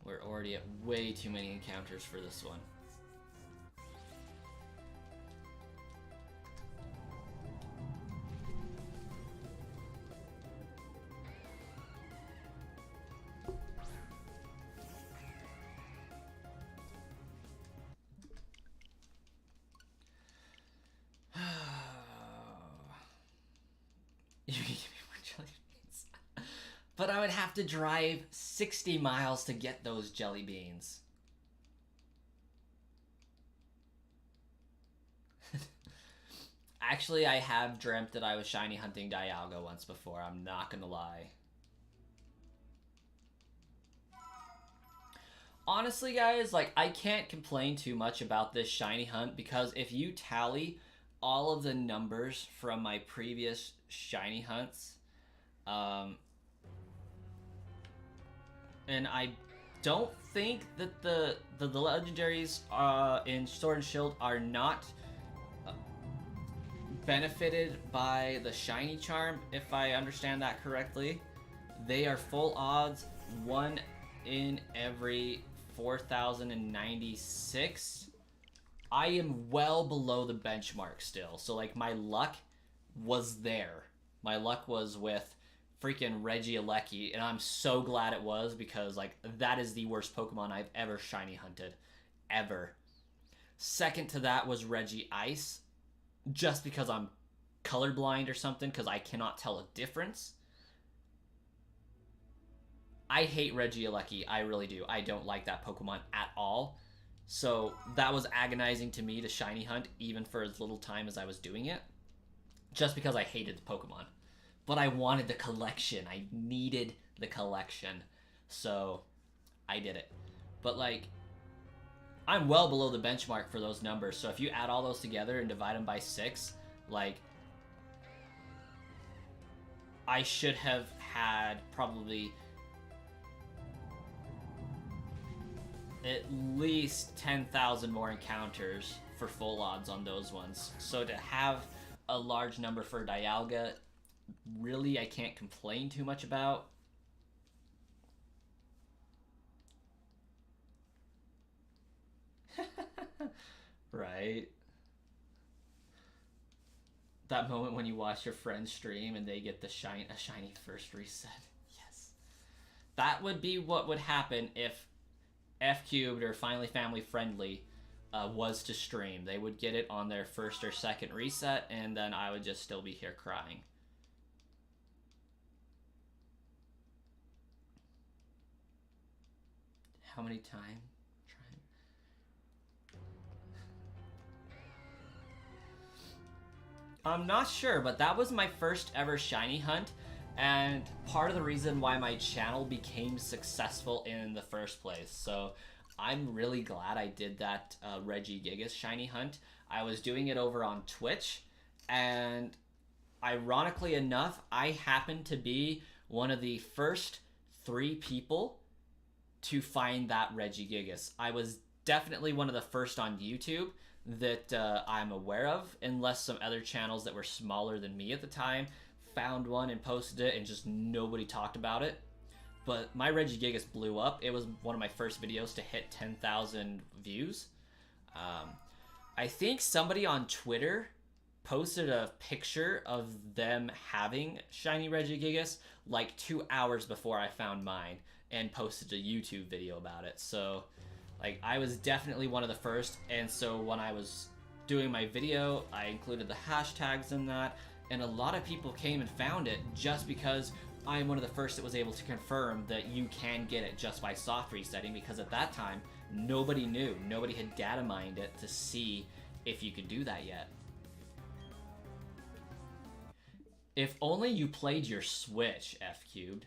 We're already at way too many encounters for this one. You can give me more jelly beans. But I would have to drive 60 miles to get those jelly beans. Actually, I have dreamt that I was shiny hunting Dialga once before. I'm not gonna lie. Honestly, guys, like, I can't complain too much about this shiny hunt because if you tally all of the numbers from my previous shiny hunts, and I don't think that the legendaries in Sword and Shield are not benefited by the shiny charm, if I understand that correctly. They are full odds, 1 in every 4,096. I am well below the benchmark still. So, like, my luck was there. My luck was with freaking Regieleki, and I'm so glad it was because, like, that is the worst Pokemon I've ever shiny hunted. Ever. Second to that was Regice, just because I'm colorblind or something, because I cannot tell a difference. I hate Regieleki, I really do. I don't like that Pokemon at all. So that was agonizing to me to shiny hunt, even for as little time as I was doing it, just because I hated the Pokemon. But I wanted the collection. I needed the collection. So I did it. But, like, I'm well below the benchmark for those numbers. So if you add all those together and divide them by 6, like, I should have had probably at least 10,000 more encounters for full odds on those ones. So to have a large number for Dialga, really, I can't complain too much about. Right? That moment when you watch your friend stream and they get a shiny first reset. Yes. That would be what would happen if F Cubed or Finally Family Friendly was to stream. They would get it on their first or second reset, and then I would just still be here crying. How many times? I'm not sure, but that was my first ever shiny hunt, and part of the reason why my channel became successful in the first place. So I'm really glad I did that Regigigas shiny hunt. I was doing it over on Twitch, and ironically enough, I happened to be one of the first 3 people to find that Regigigas. I was definitely one of the first on YouTube that I'm aware of, unless some other channels that were smaller than me at the time found one and posted it and just nobody talked about it. But my Regigigas blew up. It was one of my first videos to hit 10,000 views. I think somebody on Twitter posted a picture of them having shiny Regigigas like 2 hours before I found mine and posted a YouTube video about it. So, like, I was definitely one of the first, and so when I was doing my video, I included the hashtags in that, and a lot of people came and found it just because I'm one of the first that was able to confirm that you can get it just by soft resetting, because at that time, nobody knew. Nobody had data mined it to see if you could do that yet. If only you played your Switch, F Cubed.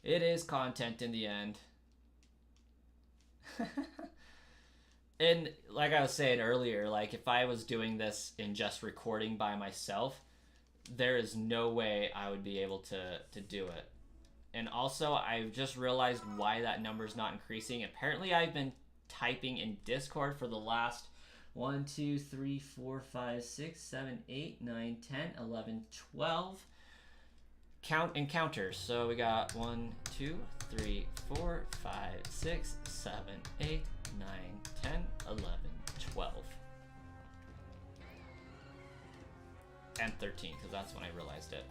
It is content in the end. And like I was saying earlier, like, if I was doing this in just recording by myself, there is no way I would be able to do it. And also, I've just realized why that number's not increasing. Apparently, I've been typing in Discord for the last 1, 2, 3, 4, 5, 6, 7, 8, 9, 10, 11, 12 count encounters. So we got 1, 2, 3, 4, 5, 6, 7, 8, 9, 10, 11, 12. And 13, because that's when I realized it.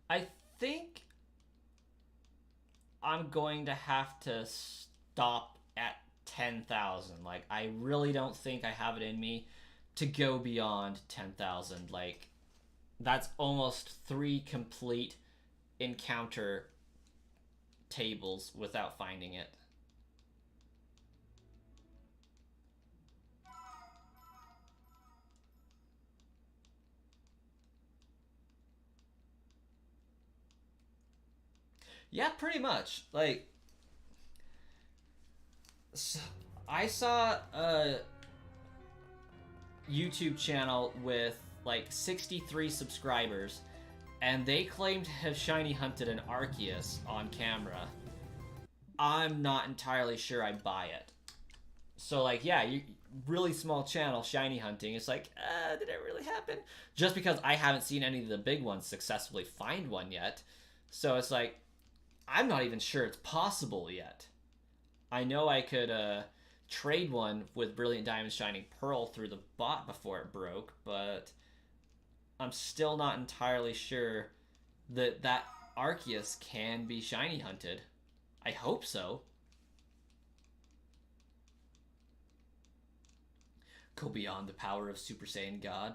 I think I'm going to have to stop at 10,000. Like, I really don't think I have it in me to go beyond 10,000. Like, that's almost 3 complete encounter tables without finding it. Yeah, pretty much. Like, I saw a YouTube channel with like 63 subscribers, and they claimed to have shiny hunted an Arceus on camera. I'm not entirely sure I buy it. So, like, yeah, you really small channel shiny hunting. It's like, did it really happen? Just because I haven't seen any of the big ones successfully find one yet. So it's like, I'm not even sure it's possible yet. I know I could trade one with Brilliant Diamond Shining Pearl through the bot before it broke, but I'm still not entirely sure that that Arceus can be shiny hunted. I hope so. Go beyond the power of Super Saiyan God.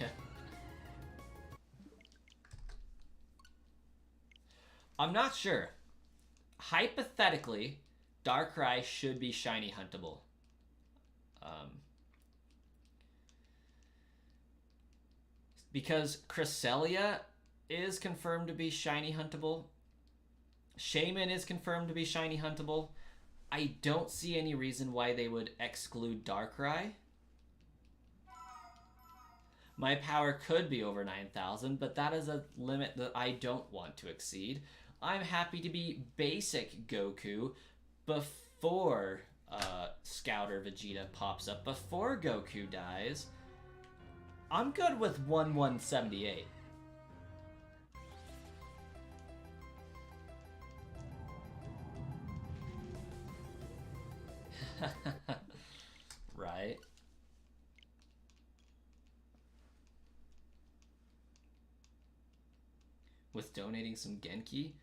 Yeah. I'm not sure. Hypothetically, Darkrai should be shiny huntable. Because Cresselia is confirmed to be shiny huntable. Shaman is confirmed to be shiny huntable. I don't see any reason why they would exclude Darkrai. My power could be over 9,000, but that is a limit that I don't want to exceed. I'm happy to be basic Goku before Scouter Vegeta pops up, before Goku dies. I'm good with 1/178. Right. With donating some Genki.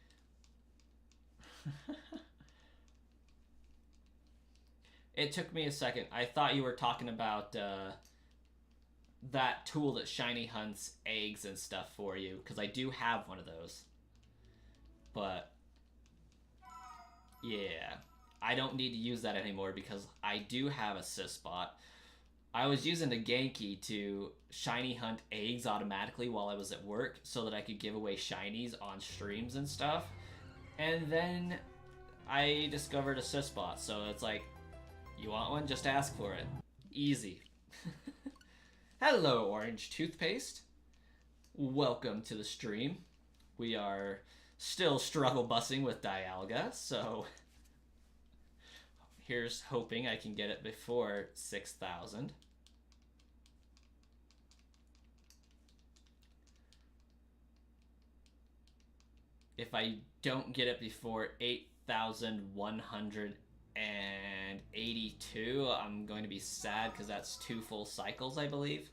It took me a second. I thought you were talking about that tool that shiny hunts eggs and stuff for you, because I do have one of those. But yeah, I don't need to use that anymore because I do have a Sysbot. I was using the Genki to shiny hunt eggs automatically while I was at work so that I could give away shinies on streams and stuff. And then I discovered a Sysbot, so it's like, you want one? Just ask for it. Easy. Hello, Orange Toothpaste. Welcome to the stream. We are still struggle bussing with Dialga, so here's hoping I can get it before 6,000. If I don't get it before 8,182, I'm going to be sad because that's 2 full cycles, I believe.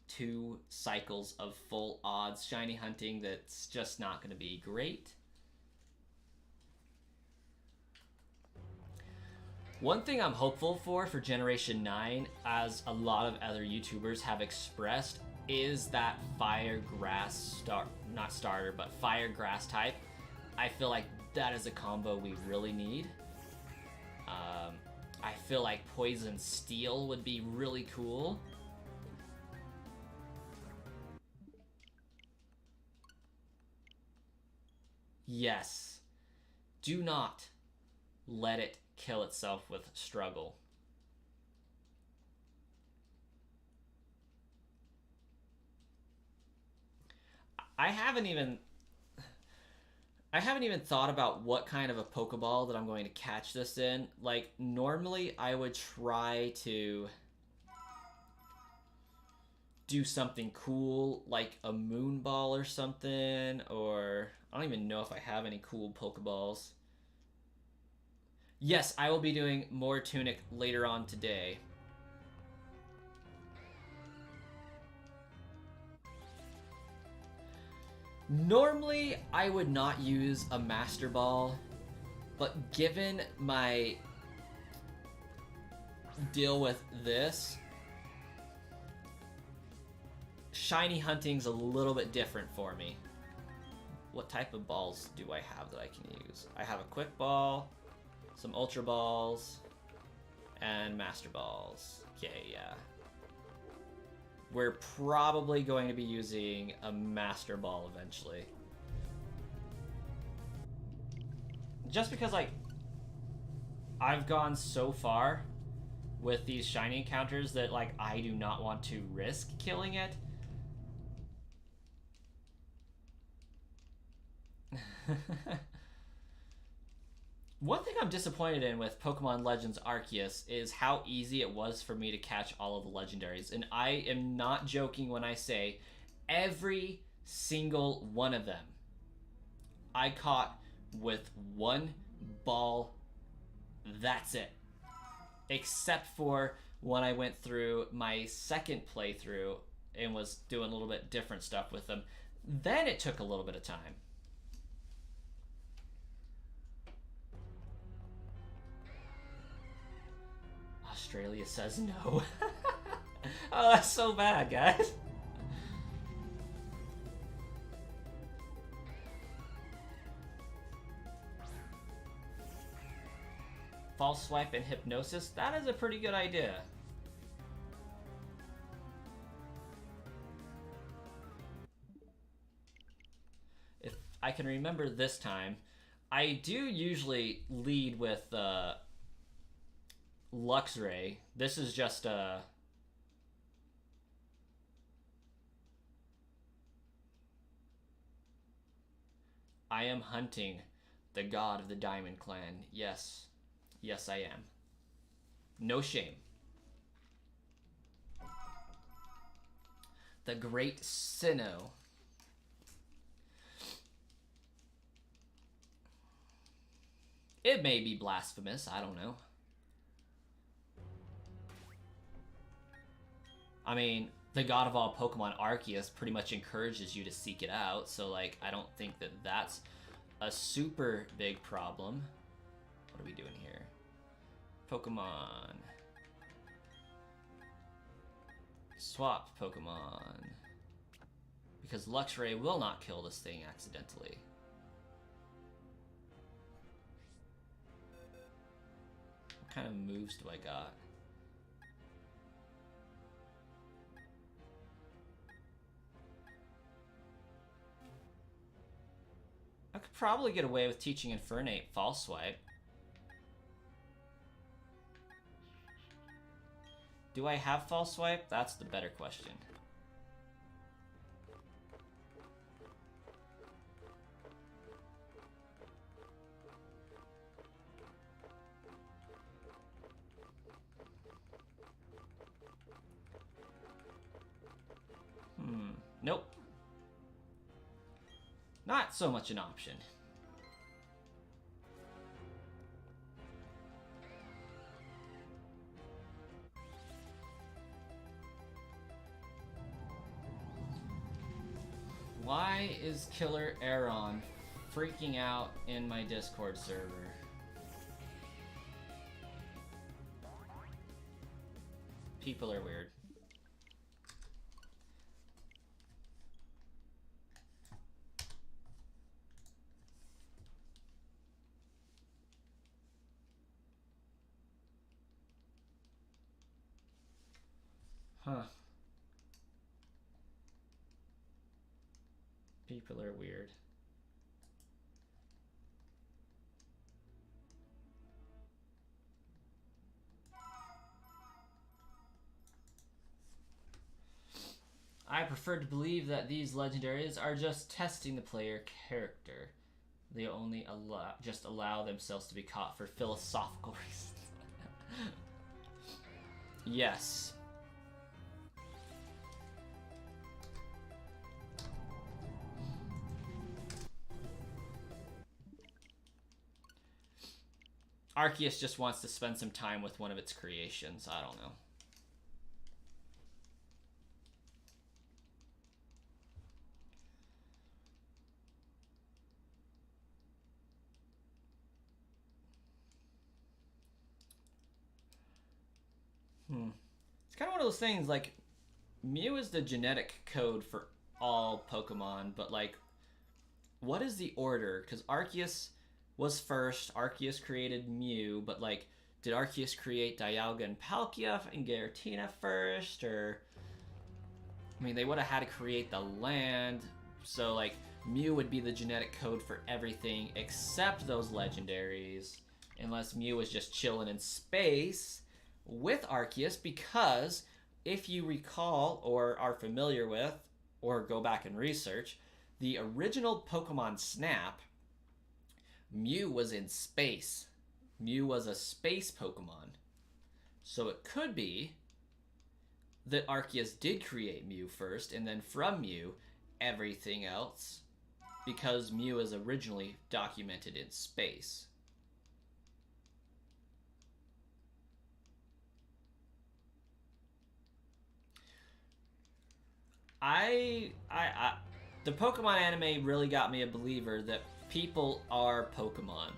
2 cycles of full odds shiny hunting. That's just not going to be great. One thing I'm hopeful for Generation 9, as a lot of other YouTubers have expressed, is that fire grass not starter, but fire grass type. I feel like that is a combo we really need. I feel like poison steel would be really cool. Yes. Do not let it kill itself with struggle. I haven't even thought about what kind of a Pokeball that I'm going to catch this in. Like, normally I would try to do something cool, like a Moonball or something, or I don't even know if I have any cool Pokeballs. Yes, I will be doing more Tunic later on today. Normally, I would not use a Master Ball, but given my deal with this, shiny hunting's a little bit different for me. What type of balls do I have that I can use? I have a Quick Ball, some Ultra Balls, and Master Balls. Okay, yeah. We're probably going to be using a Master Ball eventually. Just because, like, I've gone so far with these shiny encounters that, like, I do not want to risk killing it. One thing I'm disappointed in with Pokemon Legends Arceus is how easy it was for me to catch all of the legendaries. And I am not joking when I say every single one of them I caught with one ball. That's it. Except for when I went through my second playthrough and was doing a little bit different stuff with them. Then it took a little bit of time. Australia says no. Oh, that's so bad, guys. False Swipe and Hypnosis, that is a pretty good idea. If I can remember this time, I do usually lead with Luxray. This is just I am hunting the god of the Diamond Clan. Yes. Yes, I am. No shame. The Great Sinnoh. It may be blasphemous, I don't know. I mean, the god of all Pokemon, Arceus, pretty much encourages you to seek it out, so, like, I don't think that that's a super big problem. What are we doing here? Pokemon. Swap Pokemon. Because Luxray will not kill this thing accidentally. What kind of moves do I got? I could probably get away with teaching Infernape False Swipe. Do I have False Swipe? That's the better question. Nope. Not so much an option. Why is Killer Aeron freaking out in my Discord server? People are weird. Huh. People are weird. I prefer to believe that these legendaries are just testing the player character. They only allow themselves to be caught for philosophical reasons. Yes. Arceus just wants to spend some time with one of its creations. I don't know. It's kind of one of those things, like, Mew is the genetic code for all Pokemon, but, like, what is the order? Because Arceus was first, Arceus created Mew, but, like, did Arceus create Dialga and Palkia and Giratina first, or... I mean, they would have had to create the land, so, like, Mew would be the genetic code for everything except those legendaries, unless Mew was just chilling in space with Arceus, because if you recall or are familiar with or go back and research, the original Pokemon Snap, Mew was in space. Mew was a space Pokemon. So it could be that Arceus did create Mew first, and then from Mew, everything else, because Mew is originally documented in space. The Pokemon anime really got me a believer that people are Pokemon.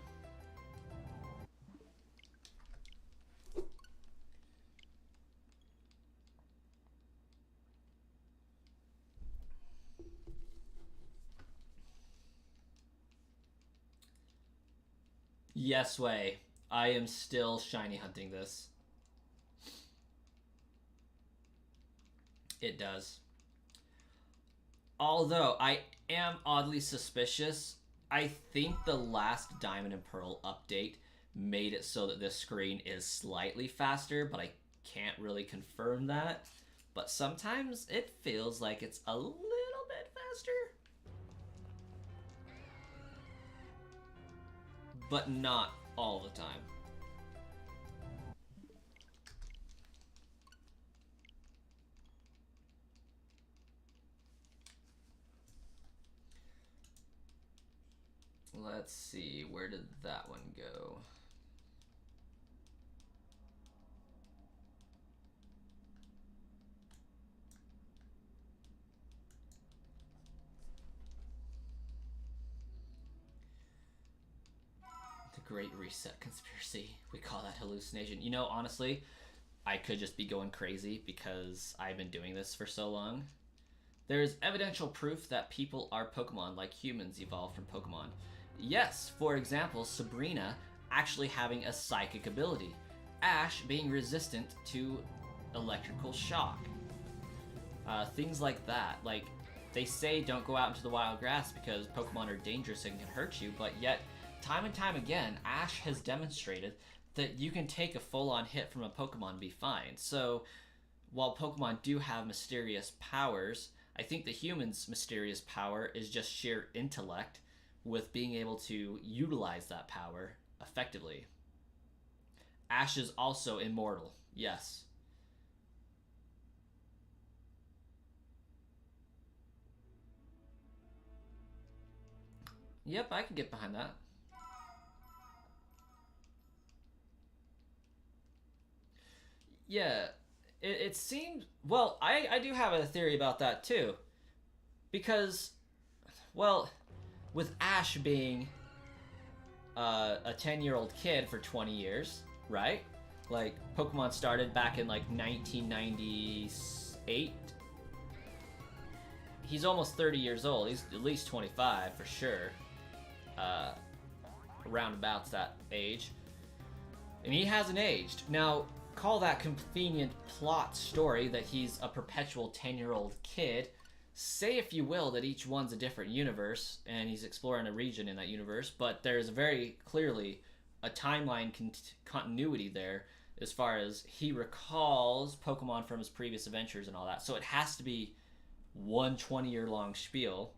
Yes, way. I am still shiny hunting this. It does. Although I am oddly suspicious, I think the last Diamond and Pearl update made it so that this screen is slightly faster, but I can't really confirm that. But sometimes it feels like it's a little bit faster. But not all the time. Let's see, where did that one go? The Great Reset Conspiracy. We call that hallucination. You know, honestly, I could just be going crazy because I've been doing this for so long. There is evidential proof that people are Pokemon like humans evolved from Pokemon. Yes, for example, Sabrina actually having a psychic ability. Ash being resistant to electrical shock. Things like that. Like, they say don't go out into the wild grass because Pokemon are dangerous and can hurt you, but yet, time and time again, Ash has demonstrated that you can take a full-on hit from a Pokemon and be fine. So, while Pokemon do have mysterious powers, I think the human's mysterious power is just sheer intellect with being able to utilize that power effectively. Ash is also immortal, yes. Yep, I can get behind that. Yeah, it seems... Well, I do have a theory about that, too. Because, well, with Ash being a 10-year-old kid for 20 years, right? Like, Pokemon started back in, like, 1998. He's almost 30 years old. He's at least 25, for sure. Around about that age. And he hasn't aged. Now, call that convenient plot story that he's a perpetual 10-year-old kid. Say, if you will, that each one's a different universe, and he's exploring a region in that universe, but there's very clearly a timeline continuity there as far as he recalls Pokemon from his previous adventures and all that. So it has to be one 20-year-long spiel.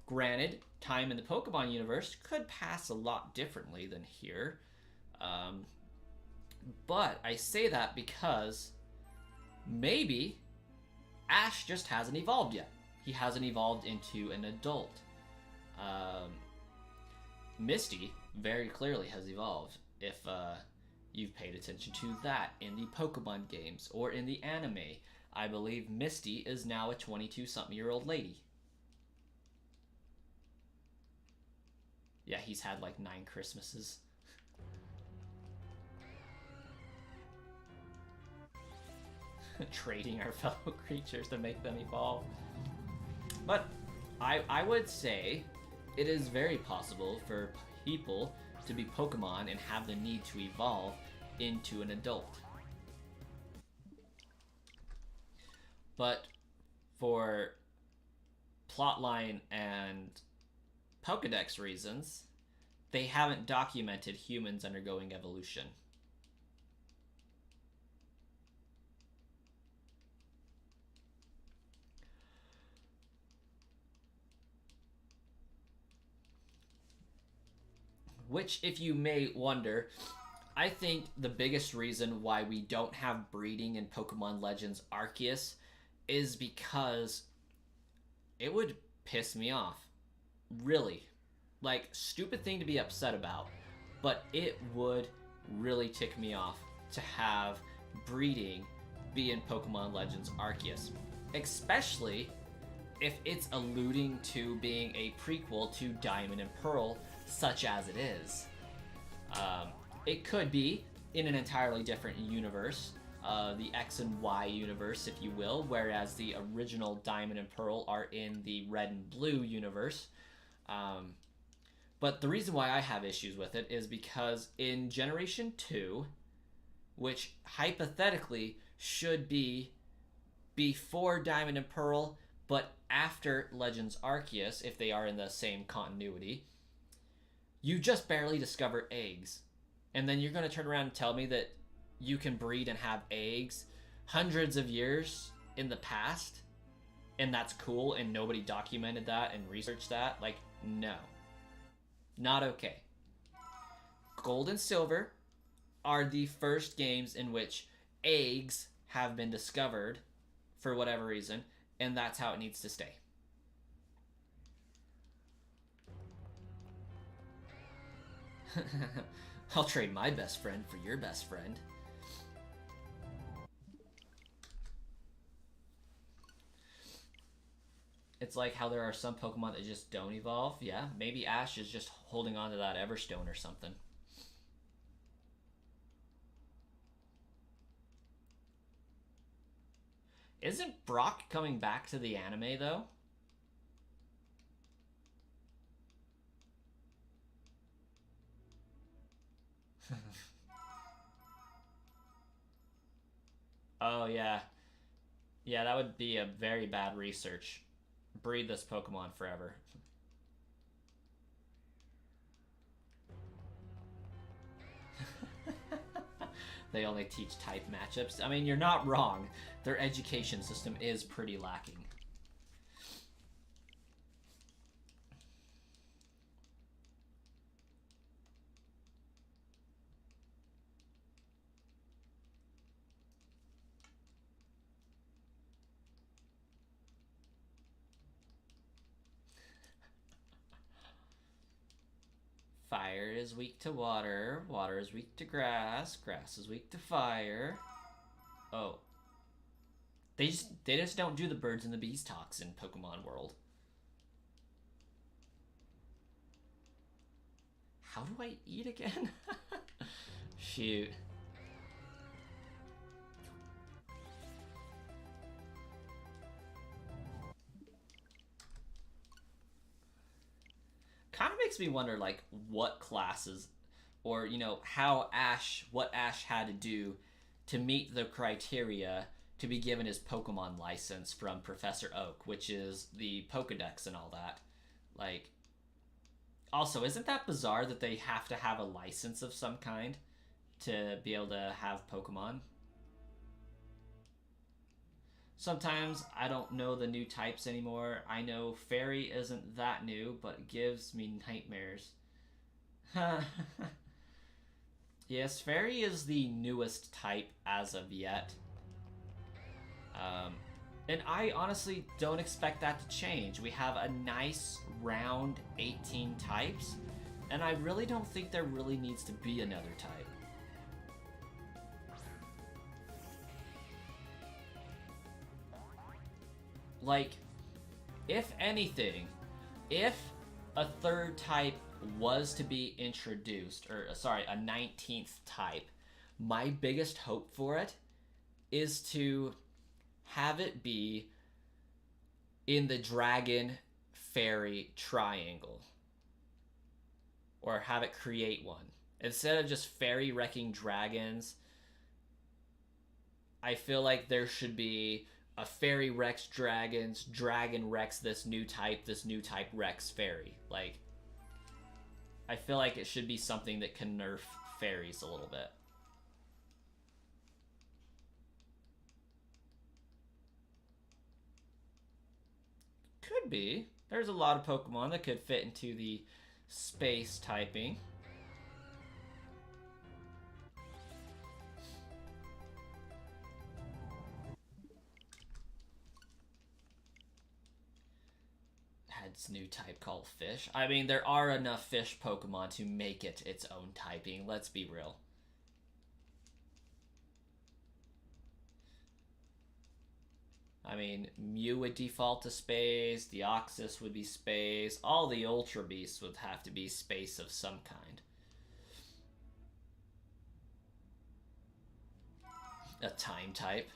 Granted, time in the Pokemon universe could pass a lot differently than here. But I say that because maybe Ash just hasn't evolved yet. He hasn't evolved into an adult. Misty very clearly has evolved. if you've paid attention to that in the Pokemon games or in the anime. I believe Misty is now a 22-something-year-old lady. Yeah, he's had like 9 Christmases. Trading our fellow creatures to make them evolve. But I would say it is very possible for people to be Pokemon and have the need to evolve into an adult. But for plotline and Pokedex reasons, they haven't documented humans undergoing evolution. Which, if you may wonder, I think the biggest reason why we don't have breeding in Pokemon Legends Arceus is because it would piss me off. Really. Like, stupid thing to be upset about, but it would really tick me off to have breeding be in Pokemon Legends Arceus. Especially if it's alluding to being a prequel to Diamond and Pearl, such as it is. It could be in an entirely different universe, the X and Y universe, if you will, whereas the original Diamond and Pearl are in the Red and Blue universe. But the reason why I have issues with it is because in Generation 2, which hypothetically should be before Diamond and Pearl, but after Legends Arceus, if they are in the same continuity, you just barely discover eggs. And then you're going to turn around and tell me that you can breed and have eggs hundreds of years in the past, and that's cool, and nobody documented that and researched that? Like, no. Not okay. Gold and Silver are the first games in which eggs have been discovered for whatever reason, and that's how it needs to stay. I'll trade my best friend for your best friend. It's like how there are some Pokemon that just don't evolve. Yeah, maybe Ash is just holding on to that Everstone or something. Isn't Brock coming back to the anime, though? Oh, yeah. Yeah, that would be a very bad research. Breed this Pokemon forever. They only teach type matchups. I mean, you're not wrong. Their education system is pretty lacking. Fire is weak to water. Water is weak to grass. Grass is weak to fire. Oh. They just don't do the birds and the bees talks in Pokemon World. How do I eat again? Shoot. Kind of makes me wonder, like, what classes, or, you know, what Ash had to do to meet the criteria to be given his Pokemon license from Professor Oak, which is the Pokedex and all that. Like, also, isn't that bizarre that they have to have a license of some kind to be able to have Pokemon? Sometimes I don't know the new types anymore. I know Fairy isn't that new, but it gives me nightmares. Yes, Fairy is the newest type as of yet. And I honestly don't expect that to change. We have a nice round 18 types, And I really don't think there really needs to be another type. Like, if anything, if a third type was to be introduced, or sorry, a 19th type, my biggest hope for it is to have it be in the dragon fairy triangle, or have it create one instead of just fairy wrecking dragons. I feel like there should be a fairy wrecks dragons, dragon wrecks this new type wrecks fairy. Like, I feel like it should be something that can nerf fairies a little bit. Could be. There's a lot of Pokemon that could fit into the space typing. Its new type called fish. I mean, there are enough fish Pokemon to make it its own typing, let's be real. I mean, Mew would default to space, Deoxys would be space, all the Ultra Beasts would have to be space of some kind. A time type.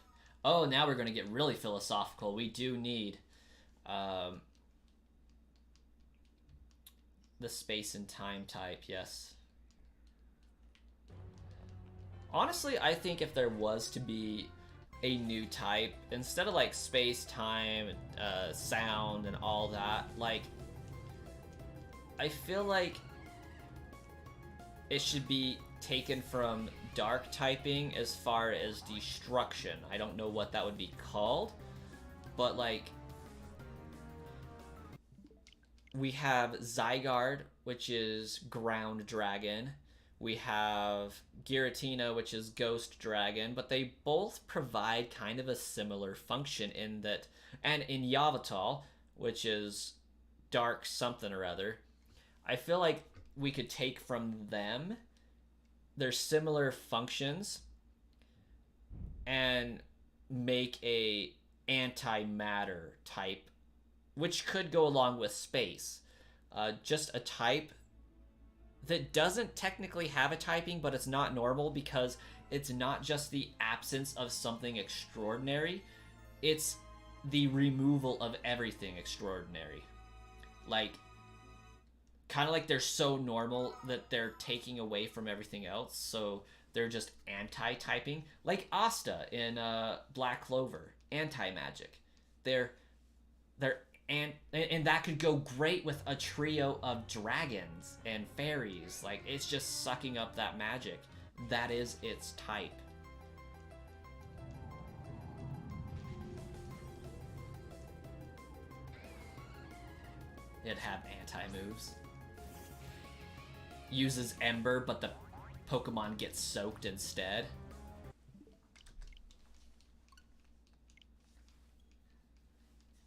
Oh, now we're going to get really philosophical. We do need the space and time type, yes. Honestly, I think if there was to be a new type, instead of like space, time, sound, and all that, like, I feel like it should be taken from dark typing as far as destruction. I don't know what that would be called, but like, we have Zygarde, which is ground dragon. We have Giratina, which is ghost dragon, but they both provide kind of a similar function in that, and in Yavatal, which is dark something or other, I feel like we could take from them their similar functions and make a antimatter type, which could go along with space. Just a type that doesn't technically have a typing, but it's not normal because it's not just the absence of something extraordinary, it's the removal of everything extraordinary. Like, kind of like they're so normal that they're taking away from everything else, so they're just anti-typing. Like Asta in Black Clover, anti-magic. They're and that could go great with a trio of dragons and fairies. Like, it's just sucking up that magic. That is its type. It'd have anti-moves. Uses Ember, but the Pokemon gets soaked instead.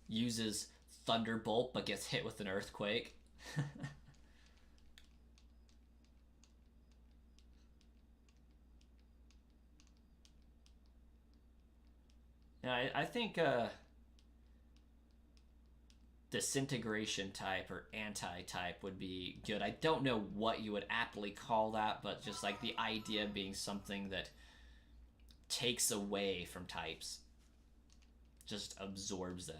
Uses Thunderbolt, but gets hit with an Earthquake. Yeah, I think disintegration type or anti-type would be good. I don't know what you would aptly call that, but just like the idea being something that takes away from types, just absorbs them.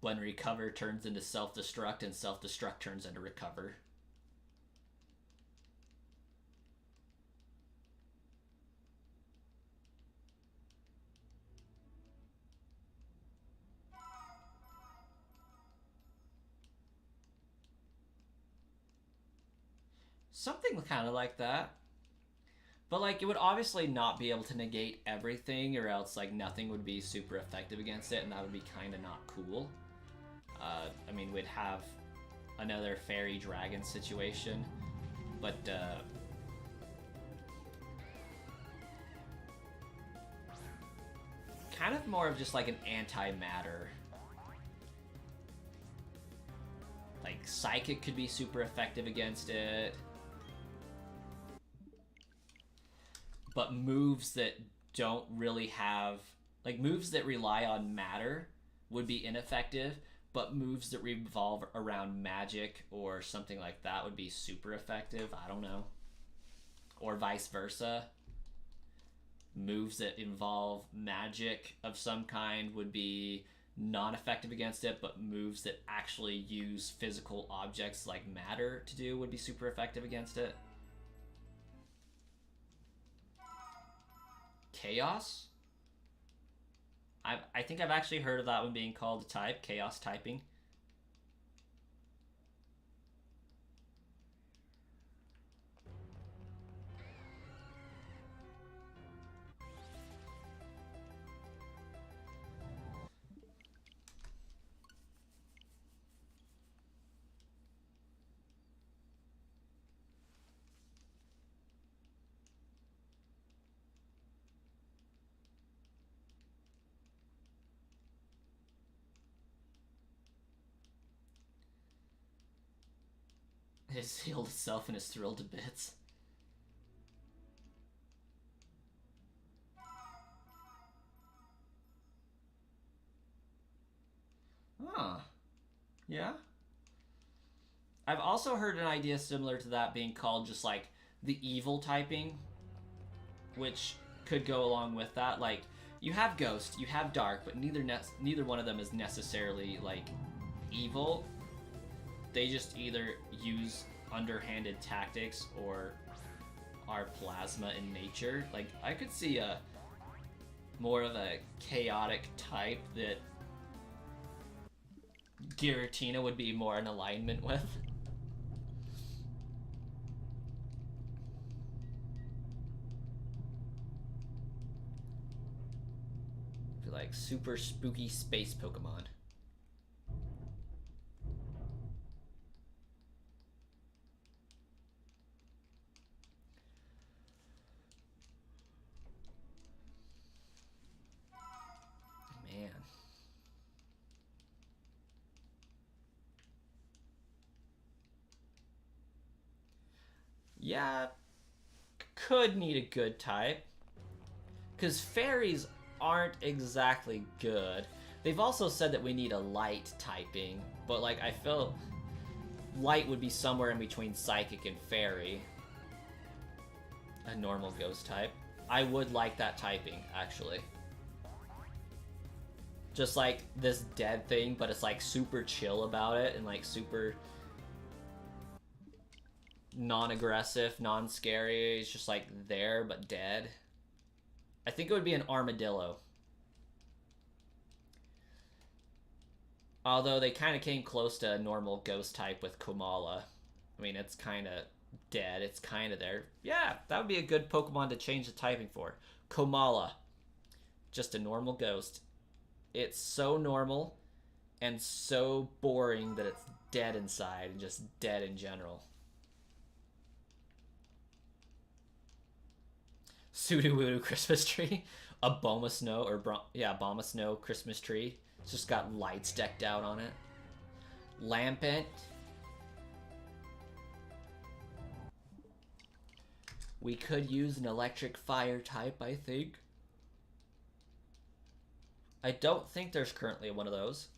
When recover turns into self-destruct and self-destruct turns into recover. Something kind of like that. But like, it would obviously not be able to negate everything, or else like nothing would be super effective against it, and that would be kind of not cool. I mean, we'd have another fairy dragon situation, but kind of more of just like an anti-matter. Like, Psychic could be super effective against it. But moves that don't really have... Like, moves that rely on matter would be ineffective, but moves that revolve around magic or something like that would be super effective. I don't know. Or vice versa. Moves that involve magic of some kind would be non-effective against it, but moves that actually use physical objects like matter to do would be super effective against it. Chaos? I think I've actually heard of that one being called a type, chaos typing. It's healed itself and is thrilled to bits. Huh. Yeah. I've also heard an idea similar to that being called just like the evil typing, which could go along with that. Like, you have ghost, you have dark, but neither one of them is necessarily like evil. They just either use underhanded tactics or are plasma in nature. Like, I could see a more of a chaotic type that Giratina would be more in alignment with. Like super spooky space Pokemon. Man. Yeah, could need a good type. Because fairies aren't exactly good. They've also said that we need a light typing, but like, I feel light would be somewhere in between psychic and fairy. A normal ghost type. I would like that typing, actually. Just like this dead thing, but it's like super chill about it and like super non-aggressive, non-scary. It's just like there, but dead. I think it would be an armadillo. Although they kind of came close to a normal ghost type with Komala. I mean, it's kind of dead. It's kind of there. Yeah, that would be a good Pokemon to change the typing for. Komala. Just a normal ghost. It's so normal and so boring that it's dead inside and just dead in general. Sudowoodo Christmas tree. A Boma Snow, or Boma Snow Christmas tree. It's just got lights decked out on it. Lampent. We could use an electric fire type, I think. I don't think there's currently one of those.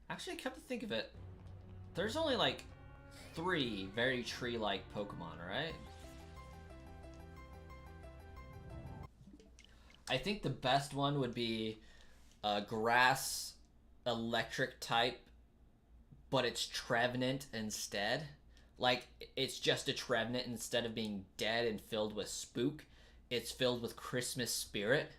Actually, come to think of it, there's only like 3 very tree-like Pokemon, right? I think the best one would be a grass electric type, but it's Trevenant instead. Like, it's just a Trevenant instead of being dead and filled with spook. It's filled with Christmas spirit.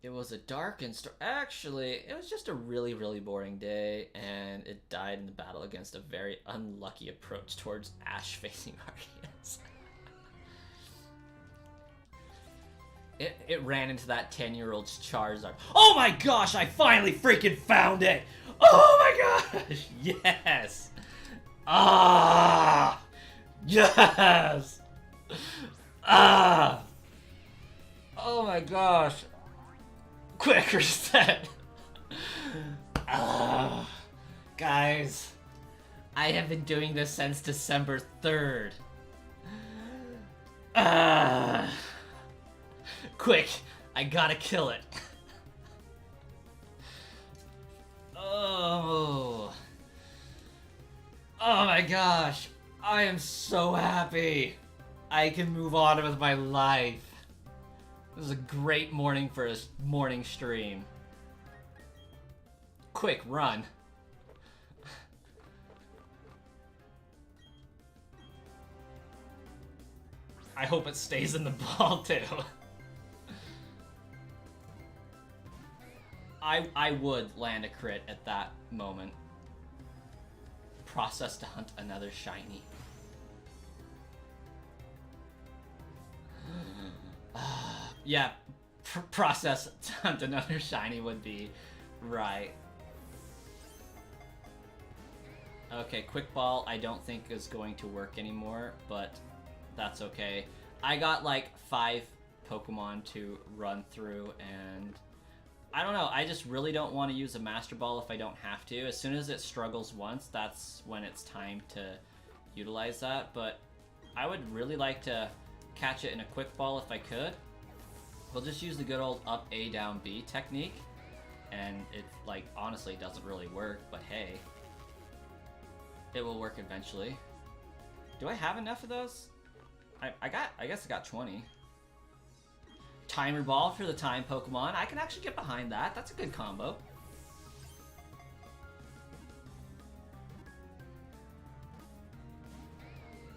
It was a dark and actually, it was just a really, really boring day, and it died in the battle against a very unlucky approach towards Ash facing Arceus. It ran into that 10-year-old's Charizard. Oh my gosh, I finally freaking found it! Oh my gosh! Yes! Ah! Yes! Ah! Oh my gosh. Quick reset. Guys, I have been doing this since December 3rd. Quick, I gotta kill it. Oh my gosh, I am so happy. I can move on with my life. This is a great morning for a morning stream. Quick, run. I hope it stays in the ball, too. I would land a crit at that moment. Process to hunt another shiny. Yeah, process to hunt another shiny would be right. Okay, Quick Ball I don't think is going to work anymore, but that's okay. I got like 5 Pokemon to run through, and I don't know, I just really don't want to use a Master Ball if I don't have to. As soon as it struggles once, that's when it's time to utilize that, but I would really like to catch it in a Quick Ball if I could. We'll just use the good old up A down B technique, and it like honestly doesn't really work, but hey, it will work eventually. Do I have enough of those? I guess I got 20. Timer Ball for the time Pokemon. I can actually get behind that. That's a good combo.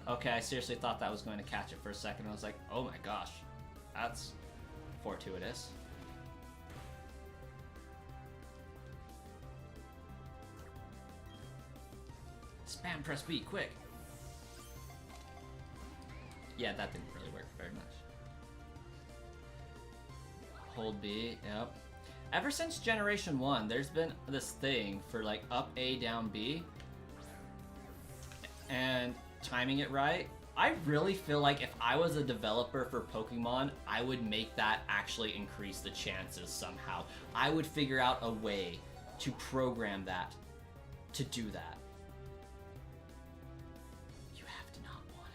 Okay, I seriously thought that was going to catch it for a second. I was like, oh my gosh, that's fortuitous. Spam press B, quick. Yeah, that didn't really work very much. Hold B, yep. Ever since Generation 1, there's been this thing for like up A, down B. And timing it right. I really feel like if I was a developer for Pokemon, I would make that actually increase the chances somehow. I would figure out a way to program that to do that. You have to not want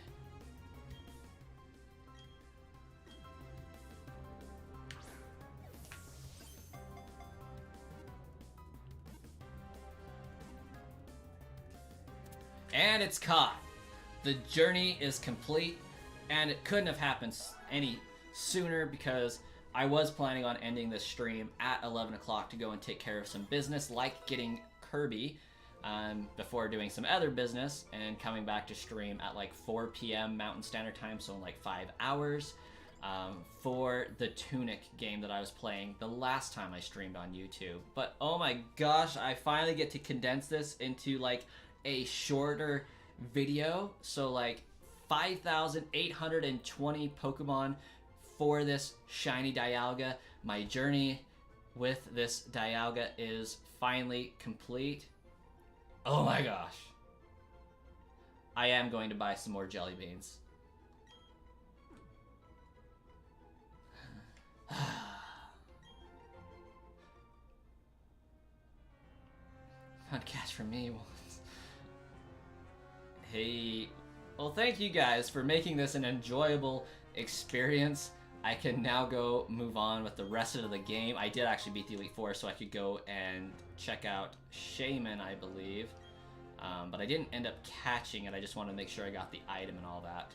it. And it's caught. The journey is complete, and it couldn't have happened any sooner because I was planning on ending this stream at 11 o'clock to go and take care of some business, like getting Kirby, before doing some other business, and coming back to stream at like 4 p.m. Mountain Standard Time, so in like 5 hours, for the Tunic game that I was playing the last time I streamed on YouTube. But oh my gosh, I finally get to condense this into like a shorter video, so like 5,820 Pokemon for this shiny Dialga. My journey with this Dialga is finally complete. Oh my gosh. I am going to buy some more jelly beans. Podcast from me. Hey, well, thank you guys for making this an enjoyable experience, I can now go move on with the rest of the game. I did actually beat the Elite Four, so I could go and check out Shaman, I believe. But I didn't end up catching it. I just wanted to make sure I got the item and all that.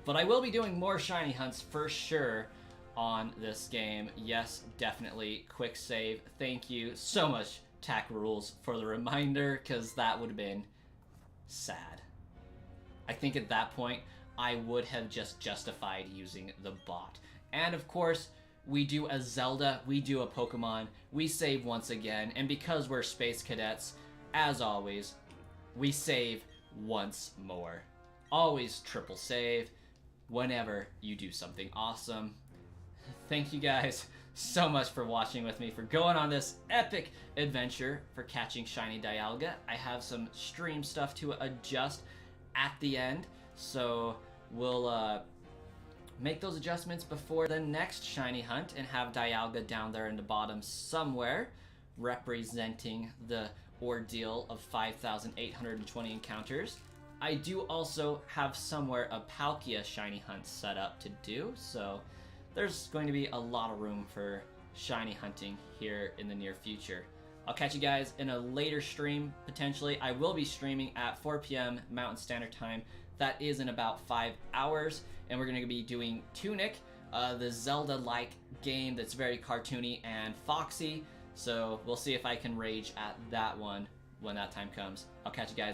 But I will be doing more shiny hunts for sure on this game. Yes, definitely. Quick save. Thank you so much, Tack Rules, for the reminder, because that would have been sad. I think at that point, I would have just justified using the bot. And of course, we do a Zelda, we do a Pokemon, we save once again, and because we're Space Cadets, as always, we save once more. Always triple save whenever you do something awesome. Thank you guys so much for watching with me, for going on this epic adventure for catching shiny Dialga. I have some stream stuff to adjust at the end, so we'll make those adjustments before the next shiny hunt and have Dialga down there in the bottom somewhere, representing the ordeal of 5,820 encounters. I do also have somewhere a Palkia shiny hunt set up to do, so there's going to be a lot of room for shiny hunting here in the near future. I'll catch you guys in a later stream, potentially. I will be streaming at 4 p.m. Mountain Standard Time. That is in about 5 hours, and we're going to be doing Tunic, the Zelda-like game that's very cartoony and foxy, so we'll see if I can rage at that one when that time comes. I'll catch you guys